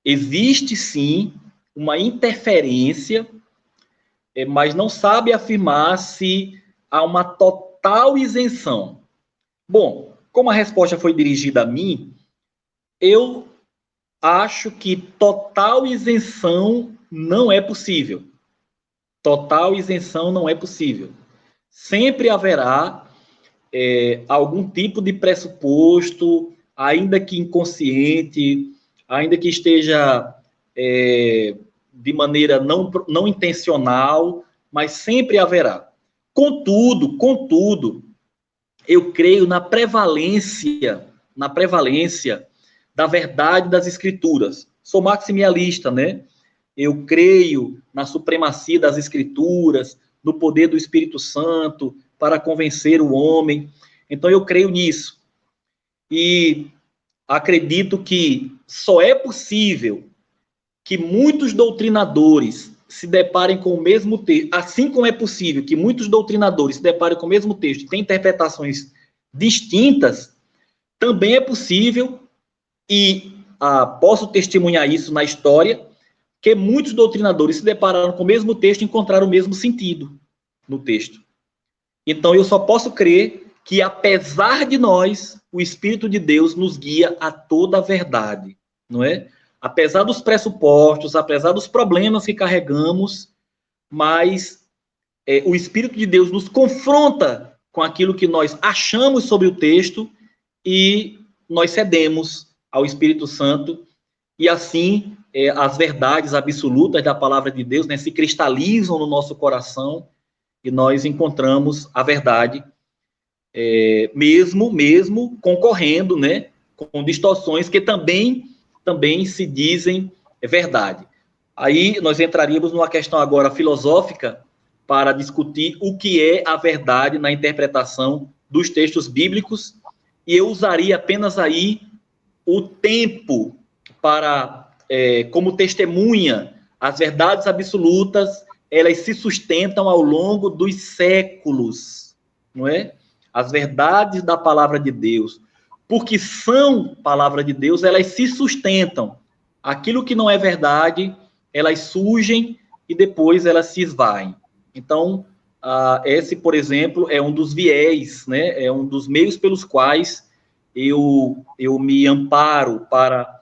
existe sim uma interferência, mas não sabe afirmar se há uma total isenção. Bom, como a resposta foi dirigida a mim, eu acho que total isenção não é possível. Total isenção não é possível. Sempre haverá algum tipo de pressuposto, ainda que inconsciente, ainda que esteja de maneira não intencional, mas sempre haverá. Contudo, eu creio na prevalência da verdade das Escrituras. Sou maximialista, né? Eu creio na supremacia das Escrituras, no poder do Espírito Santo para convencer o homem. Então, eu creio nisso. E acredito que só é possível que muitos doutrinadores se deparem com o mesmo texto, assim como é possível que muitos doutrinadores se deparem com o mesmo texto e tenham interpretações distintas, também é possível, e posso testemunhar isso na história, que muitos doutrinadores se depararam com o mesmo texto e encontraram o mesmo sentido no texto. Então, eu só posso crer que, apesar de nós, o Espírito de Deus nos guia a toda a verdade, não é? Apesar dos pressupostos, apesar dos problemas que carregamos, mas o Espírito de Deus nos confronta com aquilo que nós achamos sobre o texto e nós cedemos ao Espírito Santo e assim as verdades absolutas da palavra de Deus, né, se cristalizam no nosso coração e nós encontramos a verdade, mesmo concorrendo, né, com distorções que também se dizem verdade. Aí nós entraríamos numa questão agora filosófica, para discutir o que é a verdade na interpretação dos textos bíblicos, e eu usaria apenas aí o tempo para, como testemunha, as verdades absolutas, elas se sustentam ao longo dos séculos, não é? As verdades da palavra de Deus, porque são palavra de Deus, elas se sustentam. Aquilo que não é verdade, elas surgem e depois elas se esvaem. Então, esse, por exemplo, é um dos viés, né? É um dos meios pelos quais eu me amparo para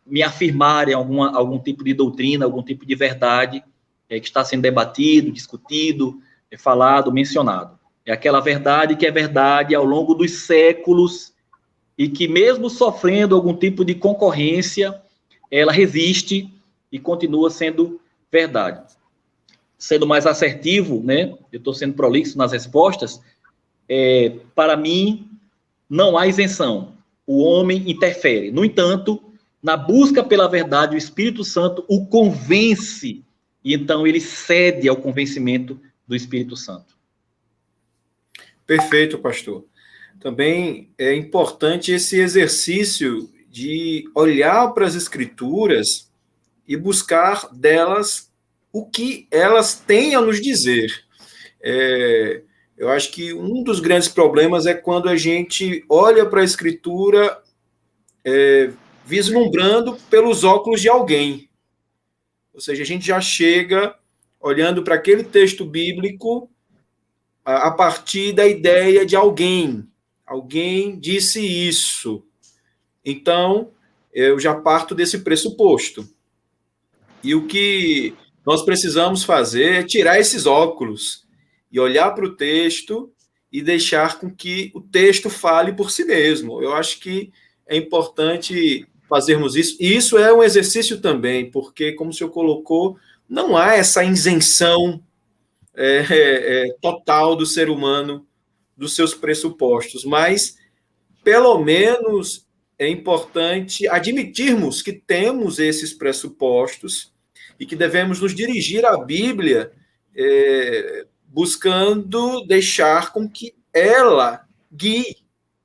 me afirmar em algum tipo de doutrina, algum tipo de verdade que está sendo debatido, discutido, falado, mencionado. É aquela verdade que é verdade ao longo dos séculos e que, mesmo sofrendo algum tipo de concorrência, ela resiste e continua sendo verdade. Sendo mais assertivo, né? Eu estou sendo prolixo nas respostas. Para mim, não há isenção. O homem interfere. No entanto, na busca pela verdade, o Espírito Santo o convence, e então ele cede ao convencimento do Espírito Santo. Perfeito, pastor. Também é importante esse exercício de olhar para as Escrituras e buscar delas o que elas têm a nos dizer. Eu acho que um dos grandes problemas é quando a gente olha para a Escritura vislumbrando pelos óculos de alguém. Ou seja, a gente já chega olhando para aquele texto bíblico a partir da ideia de alguém. Alguém disse isso. Então, eu já parto desse pressuposto. E o que nós precisamos fazer é tirar esses óculos e olhar para o texto e deixar com que o texto fale por si mesmo. Eu acho que é importante fazermos isso. E isso é um exercício também, porque, como o senhor colocou, não há essa isenção total do ser humano dos seus pressupostos, mas, pelo menos, é importante admitirmos que temos esses pressupostos e que devemos nos dirigir à Bíblia buscando deixar com que ela guie,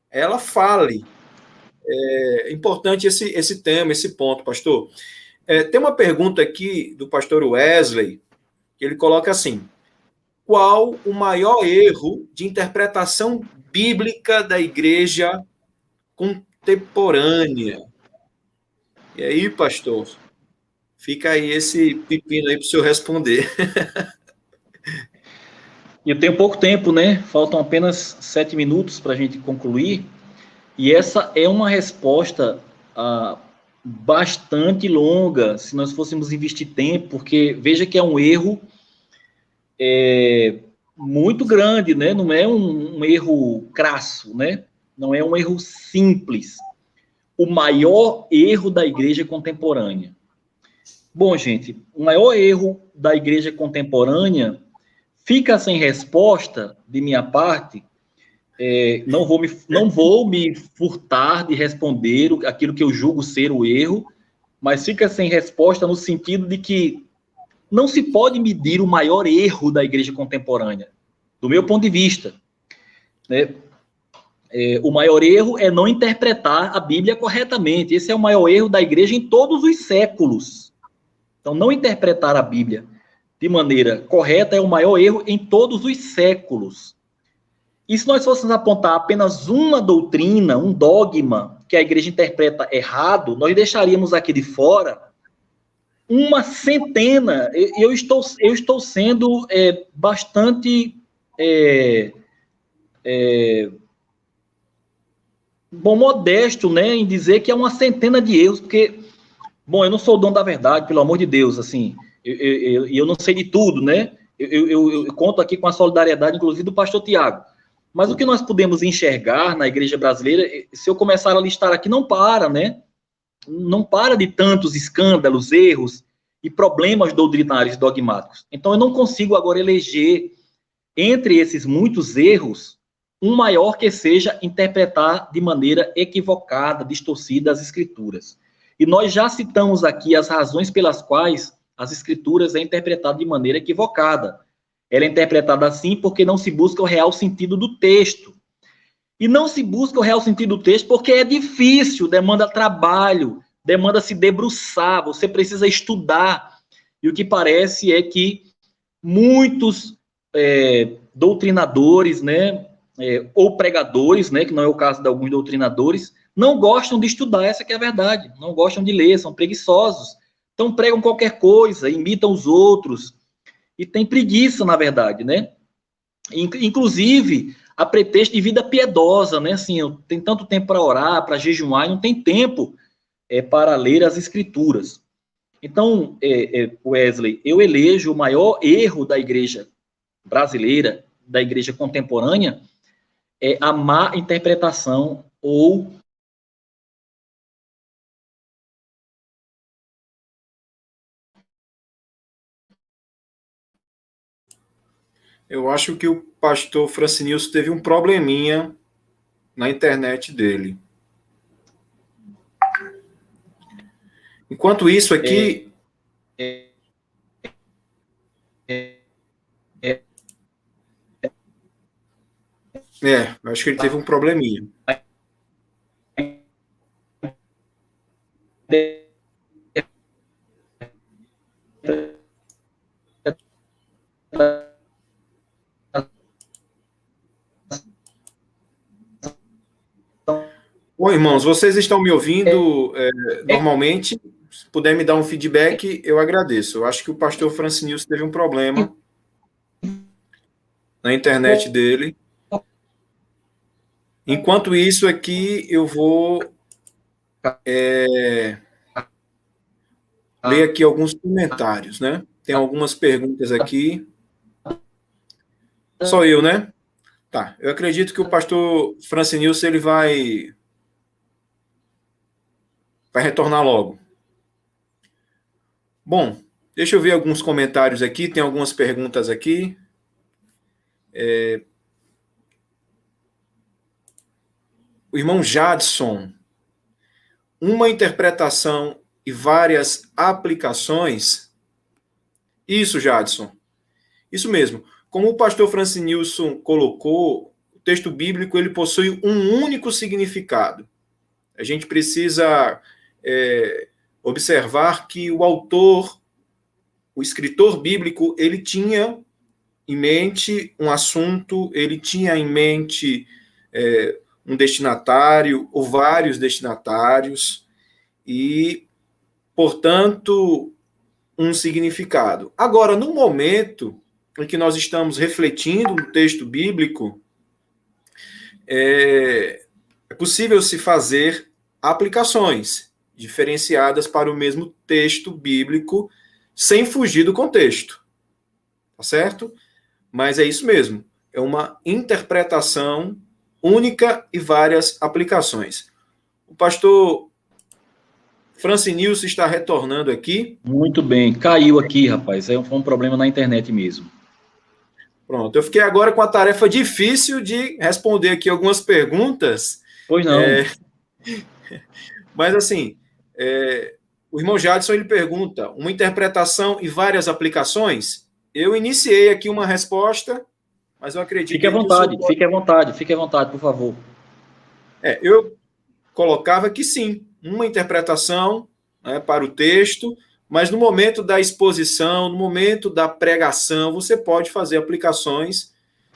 ela fale. É importante esse tema, esse ponto, pastor. Tem uma pergunta aqui do pastor Wesley, que ele coloca assim: qual o maior erro de interpretação bíblica da igreja contemporânea? E aí, pastor, fica aí esse pepino aí para o senhor responder. Eu tenho pouco tempo, né? Faltam apenas 7 minutos para a gente concluir. E essa é uma resposta bastante longa, se nós fôssemos investir tempo, porque veja que é um erro muito grande, né? Não é um erro crasso, né? Não é um erro simples. O maior erro da igreja contemporânea. Bom, gente, o maior erro da igreja contemporânea fica sem resposta de minha parte. Não vou me furtar de responder aquilo que eu julgo ser o erro, mas fica sem resposta no sentido de que não se pode medir o maior erro da igreja contemporânea, do meu ponto de vista. Né? O maior erro é não interpretar a Bíblia corretamente. Esse é o maior erro da igreja em todos os séculos. Então, não interpretar a Bíblia de maneira correta é o maior erro em todos os séculos. E se nós fôssemos apontar apenas uma doutrina, um dogma, que a igreja interpreta errado, nós deixaríamos aqui de fora uma centena. Eu estou sendo bastante modesto, né, em dizer que é uma centena de erros, porque, bom, eu não sou o dono da verdade, pelo amor de Deus, assim, eu não sei de tudo, né? Eu conto aqui com a solidariedade, inclusive, do pastor Tiago. Mas o que nós podemos enxergar na igreja brasileira, se eu começar a listar aqui, não para, né? Não para de tantos escândalos, erros e problemas doutrinários e dogmáticos. Então, eu não consigo agora eleger, entre esses muitos erros, um maior que seja interpretar de maneira equivocada, distorcida as escrituras. E nós já citamos aqui as razões pelas quais as escrituras é interpretada de maneira equivocada. Ela é interpretada assim porque não se busca o real sentido do texto. E não se busca o real sentido do texto porque é difícil, demanda trabalho, demanda se debruçar, você precisa estudar. E o que parece é que muitos doutrinadores, né, ou pregadores, né, que não é o caso de alguns doutrinadores, não gostam de estudar, essa que é a verdade, não gostam de ler, são preguiçosos, então pregam qualquer coisa, imitam os outros, e tem preguiça, na verdade, né? Inclusive, a pretexto de vida piedosa, né? Assim, tem tanto tempo para orar, para jejuar, e não tem tempo para ler as escrituras. Então, Wesley, eu elejo o maior erro da igreja brasileira, da igreja contemporânea, é a má interpretação ou Eu acho que o pastor Francinilson teve um probleminha na internet dele. Enquanto isso aqui... eu acho que ele teve um probleminha. Bom, irmãos, vocês estão me ouvindo normalmente? Se puder me dar um feedback, eu agradeço. Eu acho que o pastor Francinilson teve um problema na internet dele. Enquanto isso aqui, eu vou ler aqui alguns comentários, né? Tem algumas perguntas aqui. Só eu, né? Tá. Eu acredito que o pastor Francinilson ele vai retornar logo. Bom, deixa eu ver alguns comentários aqui. Tem algumas perguntas aqui. O irmão Jadson. Uma interpretação e várias aplicações. Isso, Jadson. Isso mesmo. Como o pastor Francinilson colocou, o texto bíblico ele possui um único significado. A gente precisa observar que o autor, o escritor bíblico, ele tinha em mente um assunto, ele tinha em mente um destinatário ou vários destinatários e, portanto, um significado. Agora, no momento em que nós estamos refletindo no texto bíblico, é possível se fazer aplicações diferenciadas para o mesmo texto bíblico, sem fugir do contexto. Tá certo? Mas é isso mesmo. É uma interpretação única e várias aplicações. O pastor Francinilson está retornando aqui. Muito bem. Caiu aqui, rapaz. Foi um problema na internet mesmo. Pronto. Eu fiquei agora com a tarefa difícil de responder aqui algumas perguntas. Pois não. Mas, assim, o irmão Jadson, ele pergunta, uma interpretação e várias aplicações? Eu iniciei aqui uma resposta, mas eu acredito... Fique à vontade, fique à vontade, por favor. Eu colocava que sim, uma interpretação, né, para o texto, mas no momento da exposição, no momento da pregação, você pode fazer aplicações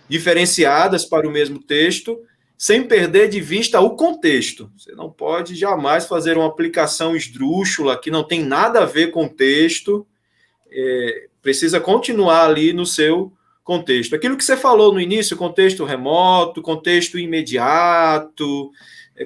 diferenciadas para o mesmo texto, sem perder de vista o contexto. Você não pode jamais fazer uma aplicação esdrúxula, que não tem nada a ver com o texto, precisa continuar ali no seu contexto. Aquilo que você falou no início, contexto remoto, contexto imediato,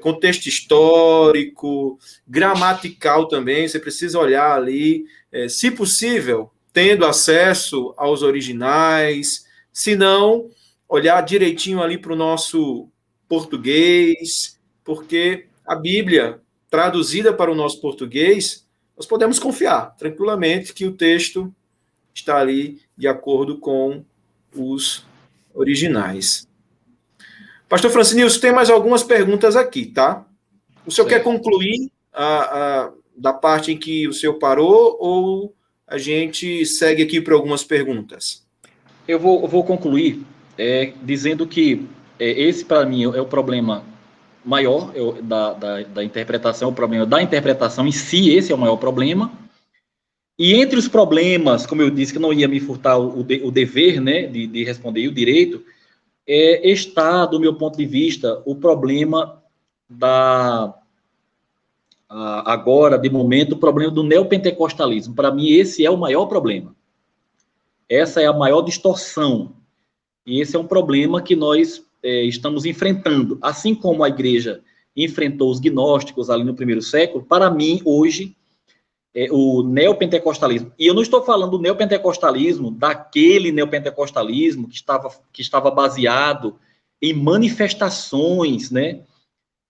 contexto histórico, gramatical também, você precisa olhar ali, se possível, tendo acesso aos originais, se não, olhar direitinho ali para o nosso português, porque a Bíblia, traduzida para o nosso português, nós podemos confiar tranquilamente que o texto está ali de acordo com os originais. Pastor Francinilson, tem mais algumas perguntas aqui, tá? O senhor quer concluir da parte em que o senhor parou ou a gente segue aqui para algumas perguntas. Eu vou concluir dizendo que esse, para mim, é o problema maior da interpretação, o problema da interpretação em si, esse é o maior problema. E entre os problemas, como eu disse, que não ia me furtar o dever, né, de responder, e o direito, está, do meu ponto de vista, o problema agora, de momento, o problema do neopentecostalismo. Para mim, esse é o maior problema. Essa é a maior distorção. E esse é um problema que nós estamos enfrentando. Assim como a igreja enfrentou os gnósticos ali no primeiro século, para mim, hoje, o neopentecostalismo, e eu não estou falando do neopentecostalismo, daquele neopentecostalismo que estava baseado em manifestações, né,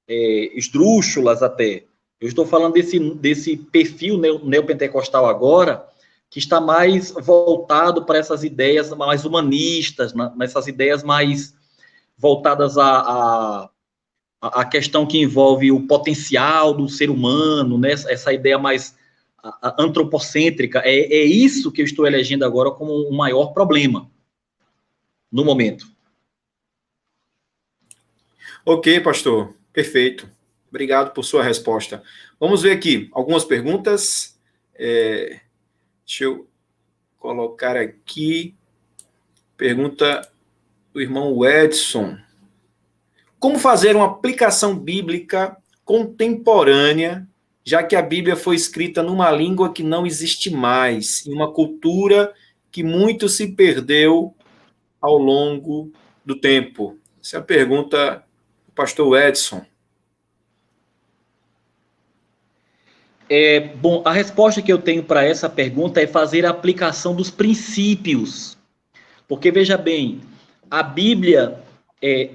esdrúxulas até. Eu estou falando desse perfil neopentecostal agora, que está mais voltado para essas ideias mais humanistas, essas ideias mais voltadas à questão que envolve o potencial do ser humano, né, essa ideia mais antropocêntrica. É isso que eu estou elegendo agora como o maior problema no momento. Ok, pastor. Perfeito. Obrigado por sua resposta. Vamos ver aqui algumas perguntas. Deixa eu colocar aqui. Pergunta do irmão Edson. Como fazer uma aplicação bíblica contemporânea, já que a Bíblia foi escrita numa língua que não existe mais, em uma cultura que muito se perdeu ao longo do tempo? Essa é a pergunta do pastor Edson. Bom, a resposta que eu tenho para essa pergunta é fazer a aplicação dos princípios. Porque, veja bem, a Bíblia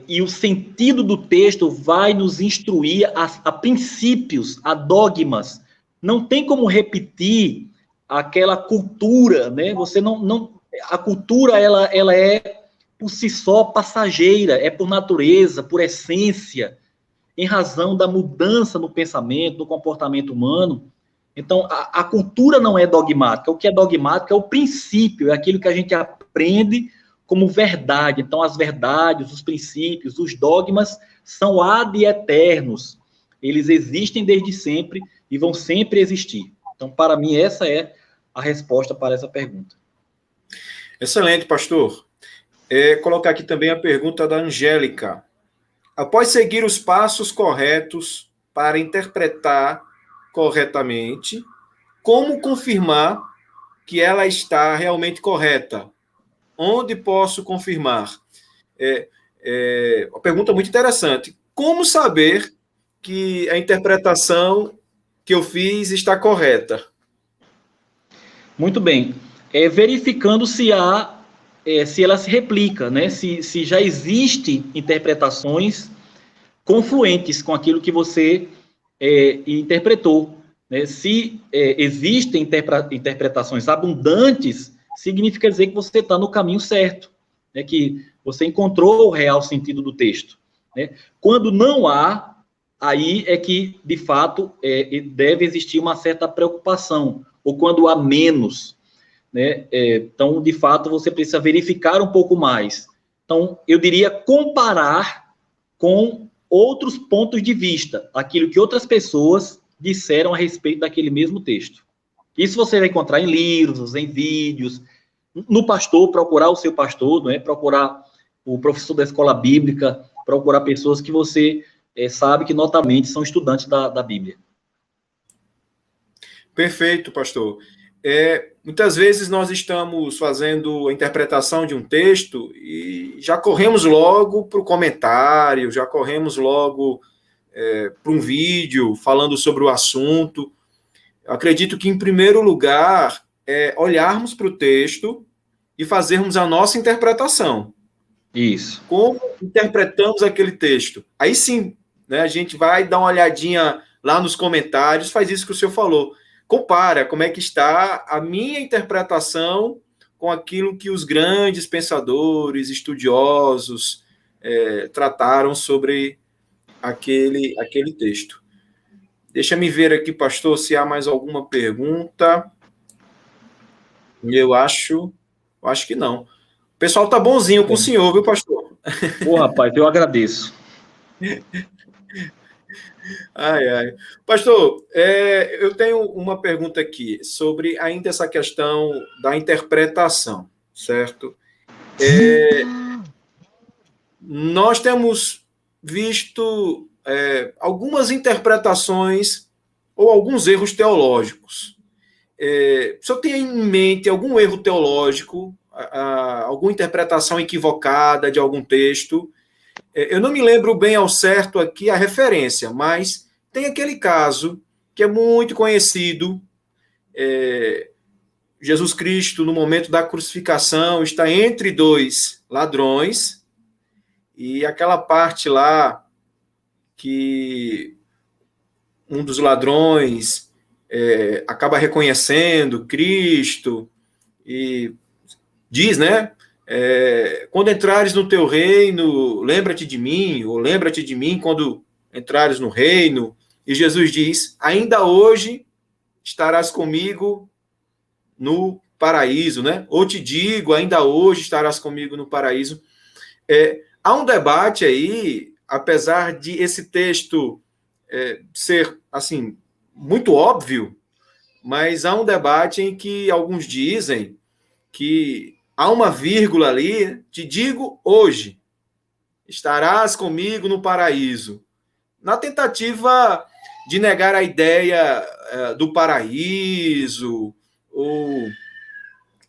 e o sentido do texto vai nos instruir a princípios, a dogmas. Não tem como repetir aquela cultura, né? Você não a cultura ela é por si só passageira, é por natureza, por essência, em razão da mudança no pensamento, no comportamento humano. Então, a cultura não é dogmática. O que é dogmático é o princípio, é aquilo que a gente aprende como verdade. Então, as verdades, os princípios, os dogmas são ad eternos. Eles existem desde sempre e vão sempre existir. Então, para mim, essa é a resposta para essa pergunta. Excelente, pastor. Colocar aqui também a pergunta da Angélica. Após seguir os passos corretos para interpretar corretamente, como confirmar que ela está realmente correta? Onde posso confirmar? Uma pergunta muito interessante. Como saber que a interpretação que eu fiz está correta? Muito bem. Verificando se ela se replica, né? Se já existem interpretações confluentes com aquilo que você interpretou. Né? Se existem interpretações abundantes, significa dizer que você está no caminho certo, né? Que você encontrou o real sentido do texto. Né? Quando não há, aí é que, de fato, deve existir uma certa preocupação, ou quando há menos, né? Então, de fato, você precisa verificar um pouco mais. Então, eu diria comparar com outros pontos de vista, aquilo que outras pessoas disseram a respeito daquele mesmo texto. Isso você vai encontrar em livros, em vídeos, no pastor, procurar o seu pastor, não é? Procurar o professor da escola bíblica, procurar pessoas que você sabe que notamente são estudantes da Bíblia. Perfeito, pastor. Muitas vezes nós estamos fazendo a interpretação de um texto e já corremos logo para o comentário, já corremos logo para um vídeo falando sobre o assunto. Eu acredito que, em primeiro lugar, olharmos para o texto e fazermos a nossa interpretação. Isso. Como interpretamos aquele texto? Aí sim, né, a gente vai dar uma olhadinha lá nos comentários, faz isso que o senhor falou. Compara como é que está a minha interpretação com aquilo que os grandes pensadores, estudiosos trataram sobre aquele texto. Deixa me ver aqui, pastor, se há mais alguma pergunta. Eu acho que não. O pessoal tá bonzinho com o senhor, viu, pastor? Ô, rapaz, eu agradeço. Ai, ai. Pastor, eu tenho uma pergunta aqui sobre ainda essa questão da interpretação, certo? Nós temos visto algumas interpretações ou alguns erros teológicos. O senhor tem em mente algum erro teológico, alguma interpretação equivocada de algum texto? Eu não me lembro bem ao certo aqui a referência, mas tem aquele caso que é muito conhecido. Jesus Cristo, no momento da crucificação, está entre dois ladrões, e aquela parte lá que um dos ladrões acaba reconhecendo Cristo e diz, né? Quando entrares no teu reino, lembra-te de mim, ou lembra-te de mim quando entrares no reino. E Jesus diz: ainda hoje estarás comigo no paraíso, né? Ou te digo, ainda hoje estarás comigo no paraíso. Há um debate aí, apesar de esse texto ser, assim, muito óbvio, mas há um debate em que alguns dizem que há uma vírgula ali, te digo hoje, estarás comigo no paraíso, na tentativa de negar a ideia do paraíso, ou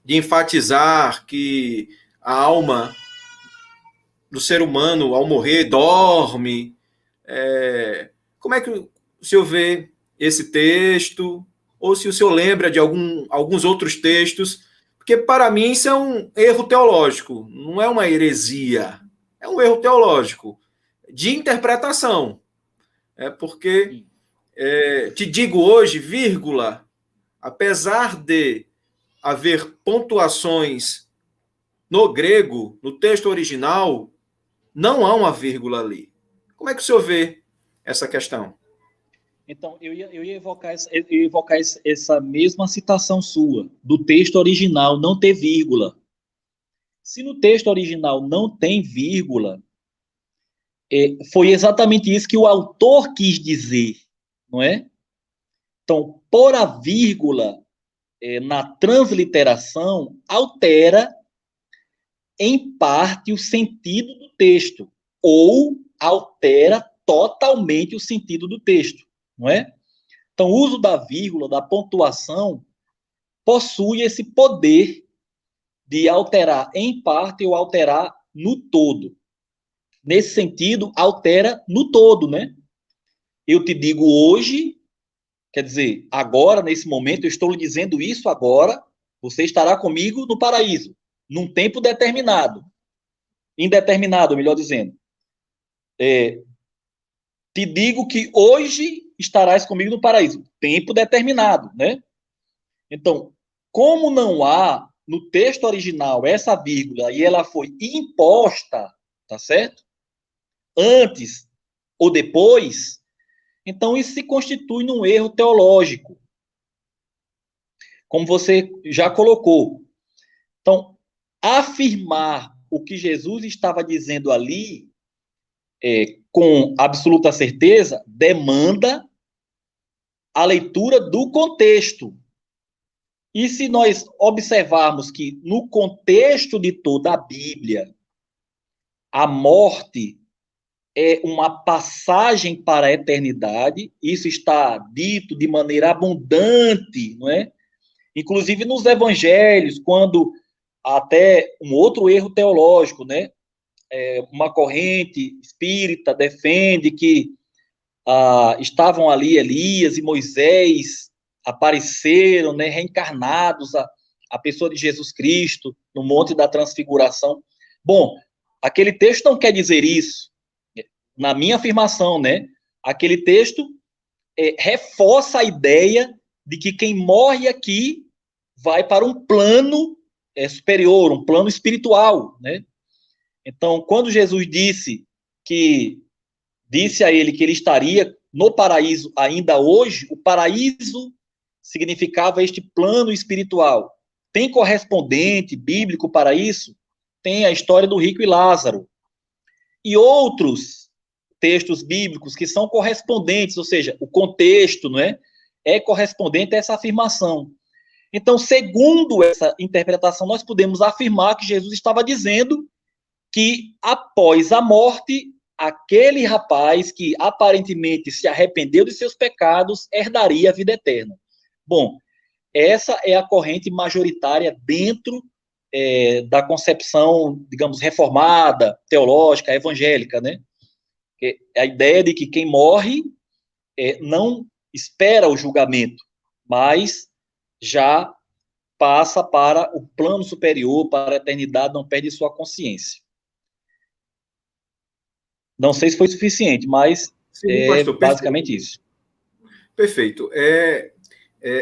de enfatizar que a alma do ser humano, ao morrer, dorme. Como é que o senhor vê esse texto? Ou se o senhor lembra de alguns outros textos? Porque, para mim, isso é um erro teológico, não é uma heresia. É um erro teológico de interpretação. Porque te digo hoje, vírgula, apesar de haver pontuações no grego, no texto original, não há uma vírgula ali. Como é que o senhor vê essa questão? Então, eu ia evocar essa mesma citação sua, do texto original não ter vírgula. Se no texto original não tem vírgula, foi exatamente isso que o autor quis dizer, não é? Então, pôr a vírgula na transliteração altera, em parte, o sentido do texto, ou altera totalmente o sentido do texto, não é? Então, o uso da vírgula, da pontuação, possui esse poder de alterar em parte ou alterar no todo. Nesse sentido, altera no todo, né? Eu te digo hoje, quer dizer, agora, nesse momento, eu estou lhe dizendo isso agora, você estará comigo no paraíso, num tempo determinado. Indeterminado, melhor dizendo. Te digo que hoje estarás comigo no paraíso. Tempo determinado, né? Então, como não há no texto original essa vírgula e ela foi imposta, tá certo? Antes ou depois, então isso se constitui num erro teológico, como você já colocou. Então, afirmar o que Jesus estava dizendo ali com absoluta certeza demanda a leitura do contexto. E se nós observarmos que no contexto de toda a Bíblia, a morte é uma passagem para a eternidade, isso está dito de maneira abundante, não é? Inclusive nos evangelhos, quando até um outro erro teológico, né? Uma corrente espírita defende que estavam ali Elias e Moisés, apareceram, né, reencarnados a pessoa de Jesus Cristo no Monte da Transfiguração. Bom, aquele texto não quer dizer isso. Na minha afirmação, né? Aquele texto reforça a ideia de que quem morre aqui vai para um plano superior, um plano espiritual, né? Então, quando Jesus disse a ele que ele estaria no paraíso ainda hoje, o paraíso significava este plano espiritual. Tem correspondente bíblico para isso? Tem a história do rico e Lázaro. E outros textos bíblicos que são correspondentes, ou seja, o contexto, não é? É correspondente a essa afirmação. Então, segundo essa interpretação, nós podemos afirmar que Jesus estava dizendo que após a morte, aquele rapaz que aparentemente se arrependeu de seus pecados herdaria a vida eterna. Bom, essa é a corrente majoritária dentro da concepção, digamos, reformada, teológica, evangélica, né? A ideia de que quem morre não espera o julgamento, mas já passa para o plano superior, para a eternidade, não perde sua consciência. Não sei se foi suficiente, mas Sim, pastor, basicamente isso. Perfeito.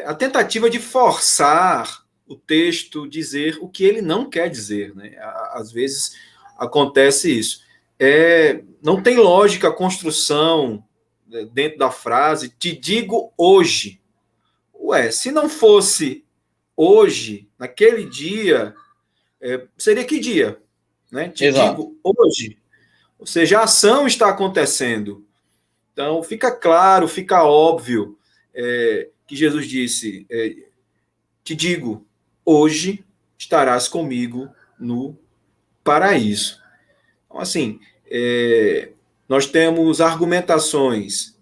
A tentativa de forçar o texto dizer o que ele não quer dizer, né? Às vezes acontece isso. Não tem lógica a construção dentro da frase, te digo hoje. Ué, se não fosse hoje, naquele dia, seria que dia? Né? Te Exato. digo hoje. Ou seja, a ação está acontecendo. Então, fica claro, fica óbvio que Jesus disse, te digo, hoje estarás comigo no paraíso. Então, assim, nós temos argumentações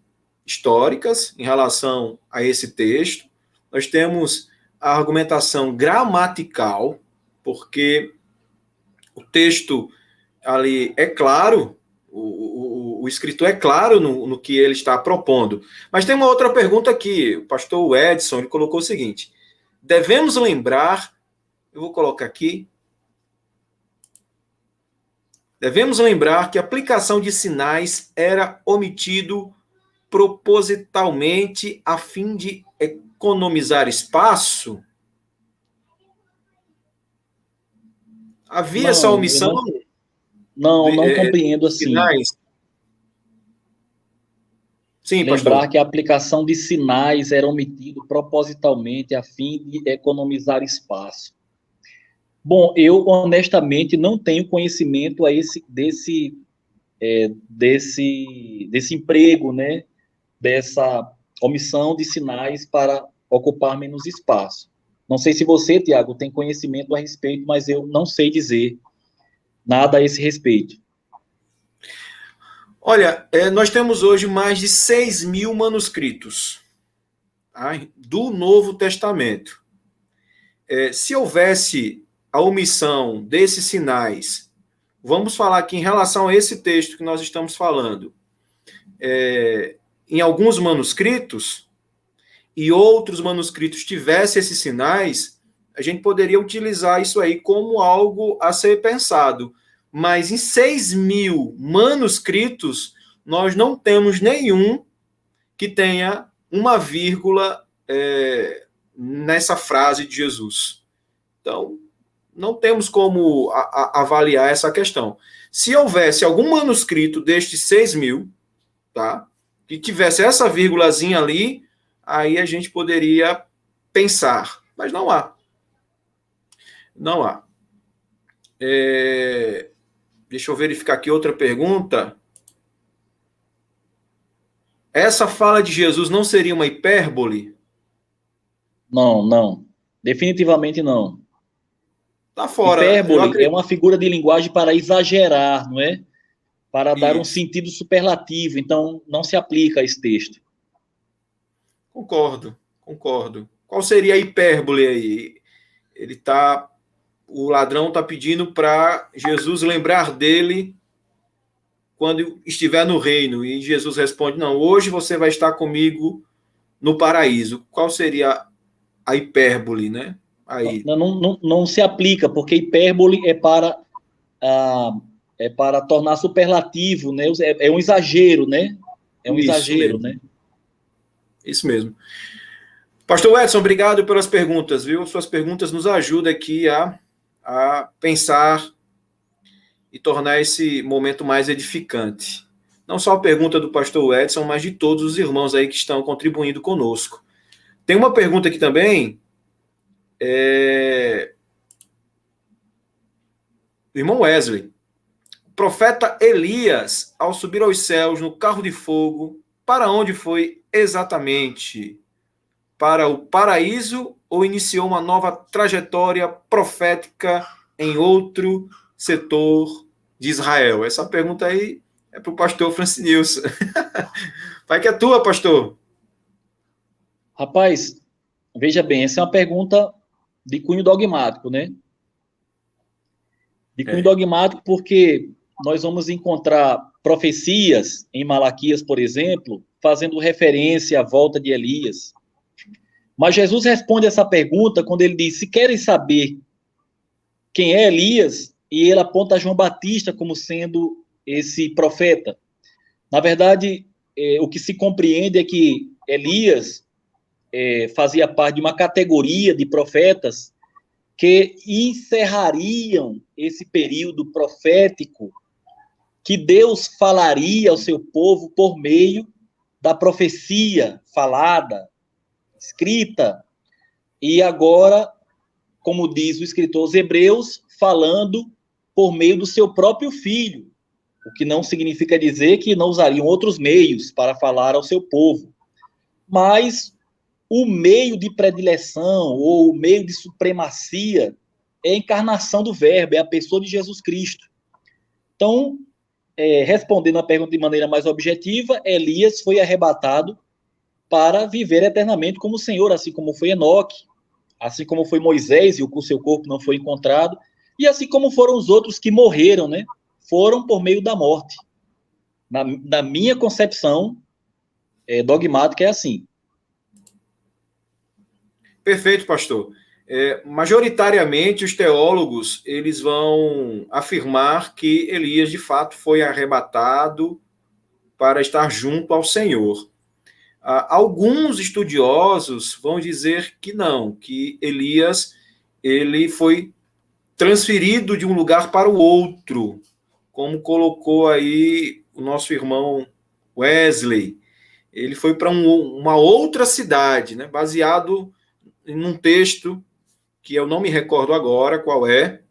históricas em relação a esse texto, nós temos a argumentação gramatical, porque o texto ali é claro, o escritor é claro no que ele está propondo. Mas tem uma outra pergunta aqui, o pastor Edson, ele colocou o seguinte, devemos lembrar, eu vou colocar aqui, devemos lembrar que a aplicação de sinais era omitido propositalmente a fim de economizar espaço? Havia essa omissão? Não compreendo assim. Sinais? Sim, Lembrar pastor. que a aplicação de sinais era omitido propositalmente a fim de economizar espaço. Bom, eu honestamente não tenho conhecimento desse emprego, né? Dessa omissão de sinais para ocupar menos espaço. Não sei se você, Tiago, tem conhecimento a respeito, mas eu não sei dizer nada a esse respeito. Olha, nós temos hoje mais de 6.000 manuscritos, tá? Do Novo Testamento. Se houvesse a omissão desses sinais, vamos falar aqui em relação a esse texto que nós estamos falando, em alguns manuscritos, e outros manuscritos tivessem esses sinais, a gente poderia utilizar isso aí como algo a ser pensado. Mas em 6.000 manuscritos, nós não temos nenhum que tenha uma vírgula nessa frase de Jesus. Então, não temos como avaliar essa questão. Se houvesse algum manuscrito destes 6.000, tá, que tivesse essa vírgulazinha ali, aí a gente poderia pensar. Mas não há. Não há. Deixa eu verificar aqui outra pergunta. Essa fala de Jesus não seria uma hipérbole? Não. Definitivamente não. Tá fora. Hipérbole é uma figura de linguagem para exagerar, não é? Para dar um sentido superlativo. Então, não se aplica a esse texto. Concordo. Qual seria a hipérbole aí? O ladrão está pedindo para Jesus lembrar dele quando estiver no reino. E Jesus responde, não, hoje você vai estar comigo no paraíso. Qual seria a hipérbole, né? Aí. Não se aplica, porque hipérbole é para tornar superlativo, né? É um exagero, né? É um exagero, né? Isso mesmo. Pastor Edson, obrigado pelas perguntas, viu? Suas perguntas nos ajudam aqui a pensar e tornar esse momento mais edificante. Não só a pergunta do pastor Edson, mas de todos os irmãos aí que estão contribuindo conosco. Tem uma pergunta aqui também Irmão Wesley, o profeta Elias, ao subir aos céus no carro de fogo, para onde foi exatamente? Para o paraíso ou iniciou uma nova trajetória profética em outro setor de Israel? Essa pergunta aí é para o pastor Francinilson. Vai que é tua, pastor. Rapaz, veja bem, essa é uma pergunta de cunho dogmático, né? De cunho dogmático porque nós vamos encontrar profecias em Malaquias, por exemplo, fazendo referência à volta de Elias. Mas Jesus responde essa pergunta quando ele diz: se querem saber quem é Elias, e ele aponta João Batista como sendo esse profeta. Na verdade, o que se compreende é que Elias fazia parte de uma categoria de profetas que encerrariam esse período profético que Deus falaria ao seu povo por meio da profecia falada, escrita, e agora, como diz o escritor aos Hebreus, falando por meio do seu próprio filho, o que não significa dizer que não usariam outros meios para falar ao seu povo. Mas o meio de predileção ou o meio de supremacia é a encarnação do Verbo, é a pessoa de Jesus Cristo. Então, respondendo a pergunta de maneira mais objetiva, Elias foi arrebatado para viver eternamente como o Senhor, assim como foi Enoque, assim como foi Moisés, e o seu corpo não foi encontrado, e assim como foram os outros que morreram, né? Foram por meio da morte. Na minha concepção dogmática é assim. Perfeito, pastor. Majoritariamente, os teólogos eles vão afirmar que Elias, de fato, foi arrebatado para estar junto ao Senhor. Alguns estudiosos vão dizer que não, que Elias ele foi transferido de um lugar para o outro, como colocou aí o nosso irmão Wesley. Ele foi para uma outra cidade, né, baseado em um texto que eu não me recordo agora qual é.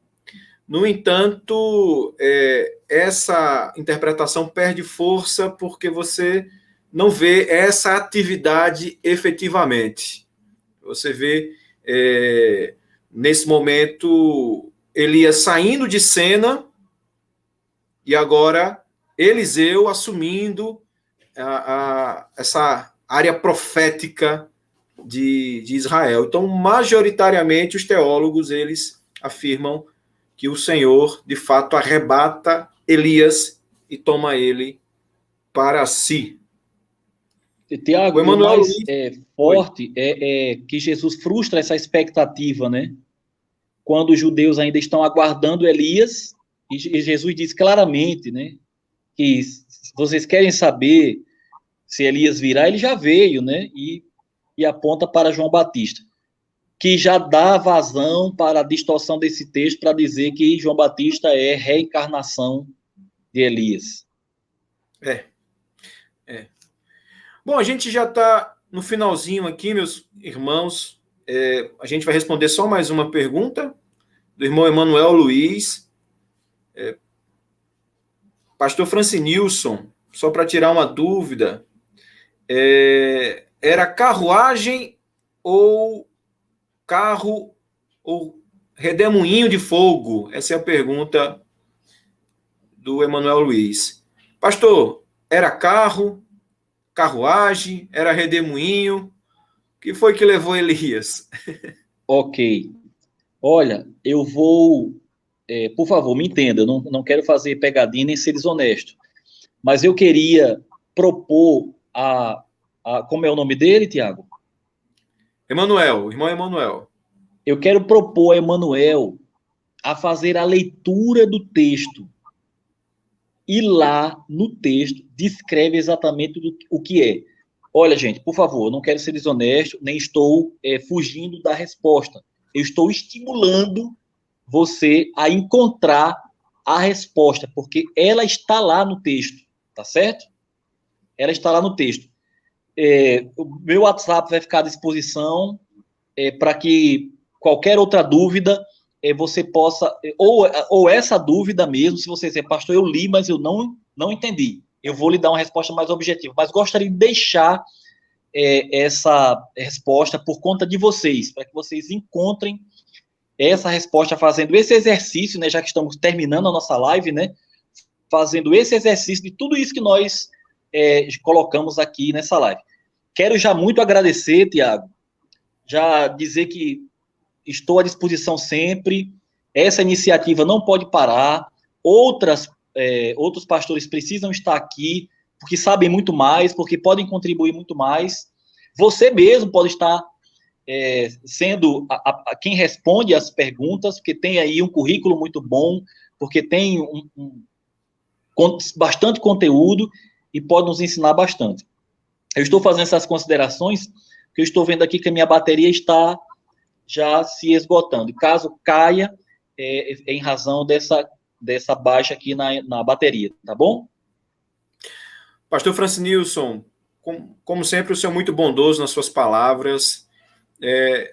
No entanto, essa interpretação perde força porque você não vê essa atividade efetivamente. Você vê, nesse momento, Elias saindo de cena e agora Eliseu assumindo essa área profética de Israel. Então, majoritariamente, os teólogos, eles afirmam que o Senhor, de fato, arrebata Elias e toma ele para si. Tiago, o mais forte é que Jesus frustra essa expectativa, né? Quando os judeus ainda estão aguardando Elias, e Jesus diz claramente, né? Que se vocês querem saber se Elias virá, ele já veio, né? E aponta para João Batista, que já dá vazão para a distorção desse texto para dizer que João Batista é reencarnação de Elias. Bom, a gente já está no finalzinho aqui, meus irmãos. A gente vai responder só mais uma pergunta do irmão Emanuel Luiz. Pastor Francinilson, só para tirar uma dúvida, era carruagem ou carro ou redemoinho de fogo? Essa é a pergunta do Emanuel Luiz. Pastor, era carro, carruagem, era redemoinho? O que foi que levou Elias? Ok. Olha, eu vou... por favor, me entenda, eu não quero fazer pegadinha nem ser desonesto, mas eu queria propor como é o nome dele, Tiago? Emanuel, irmão Emanuel. Eu quero propor a Emanuel a fazer a leitura do texto. E lá, no texto, descreve exatamente o que é. Olha, gente, por favor, não quero ser desonesto, nem estou fugindo da resposta. Eu estou estimulando você a encontrar a resposta, porque ela está lá no texto, tá certo? Ela está lá no texto. O meu WhatsApp vai ficar à disposição para que qualquer outra dúvida, você possa, ou essa dúvida mesmo, se você dizer, pastor, eu li, mas eu não entendi. Eu vou lhe dar uma resposta mais objetiva, mas gostaria de deixar essa resposta por conta de vocês, para que vocês encontrem essa resposta fazendo esse exercício, né, já que estamos terminando a nossa live, né, fazendo esse exercício de tudo isso que nós colocamos aqui nessa live. Quero já muito agradecer, Tiago, já dizer que estou à disposição sempre, essa iniciativa não pode parar, outros pastores precisam estar aqui, porque sabem muito mais, porque podem contribuir muito mais. Você mesmo pode estar sendo quem responde as perguntas, porque tem aí um currículo muito bom, porque tem bastante conteúdo e pode nos ensinar bastante. Eu estou fazendo essas considerações, porque eu estou vendo aqui que a minha bateria está já se esgotando. E caso caia, em razão dessa baixa aqui na bateria, tá bom? Pastor Francinilson, como sempre, o senhor é muito bondoso nas suas palavras.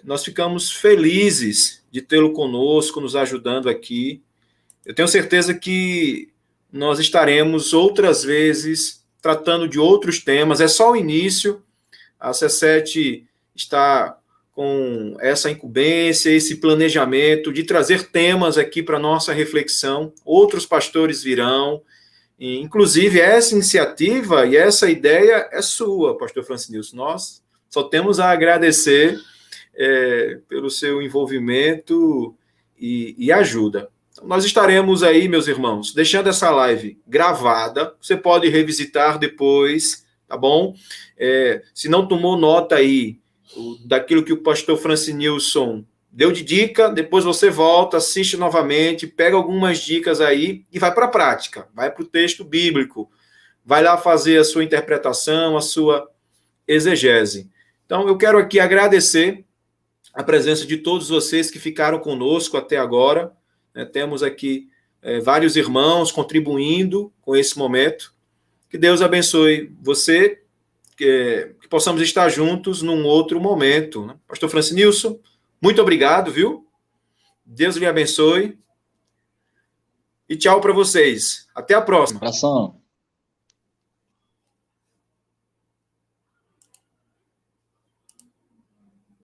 Nós ficamos felizes de tê-lo conosco, nos ajudando aqui. Eu tenho certeza que nós estaremos outras vezes tratando de outros temas. É só o início. A C7 está com essa incumbência, esse planejamento de trazer temas aqui para nossa reflexão. Outros pastores virão. E, inclusive, essa iniciativa e essa ideia é sua, pastor Francinilson. Nós só temos a agradecer pelo seu envolvimento e ajuda. Então, nós estaremos aí, meus irmãos, deixando essa live gravada. Você pode revisitar depois, tá bom? Se não tomou nota aí daquilo que o pastor Francinilson deu de dica, depois você volta, assiste novamente, pega algumas dicas aí e vai para a prática, vai para o texto bíblico, vai lá fazer a sua interpretação, a sua exegese. Então, eu quero aqui agradecer a presença de todos vocês que ficaram conosco até agora. Temos aqui vários irmãos contribuindo com esse momento. Que Deus abençoe você, que possamos estar juntos num outro momento. Né? Pastor Francinilson, muito obrigado, viu? Deus lhe abençoe. E tchau para vocês. Até a próxima. Abração.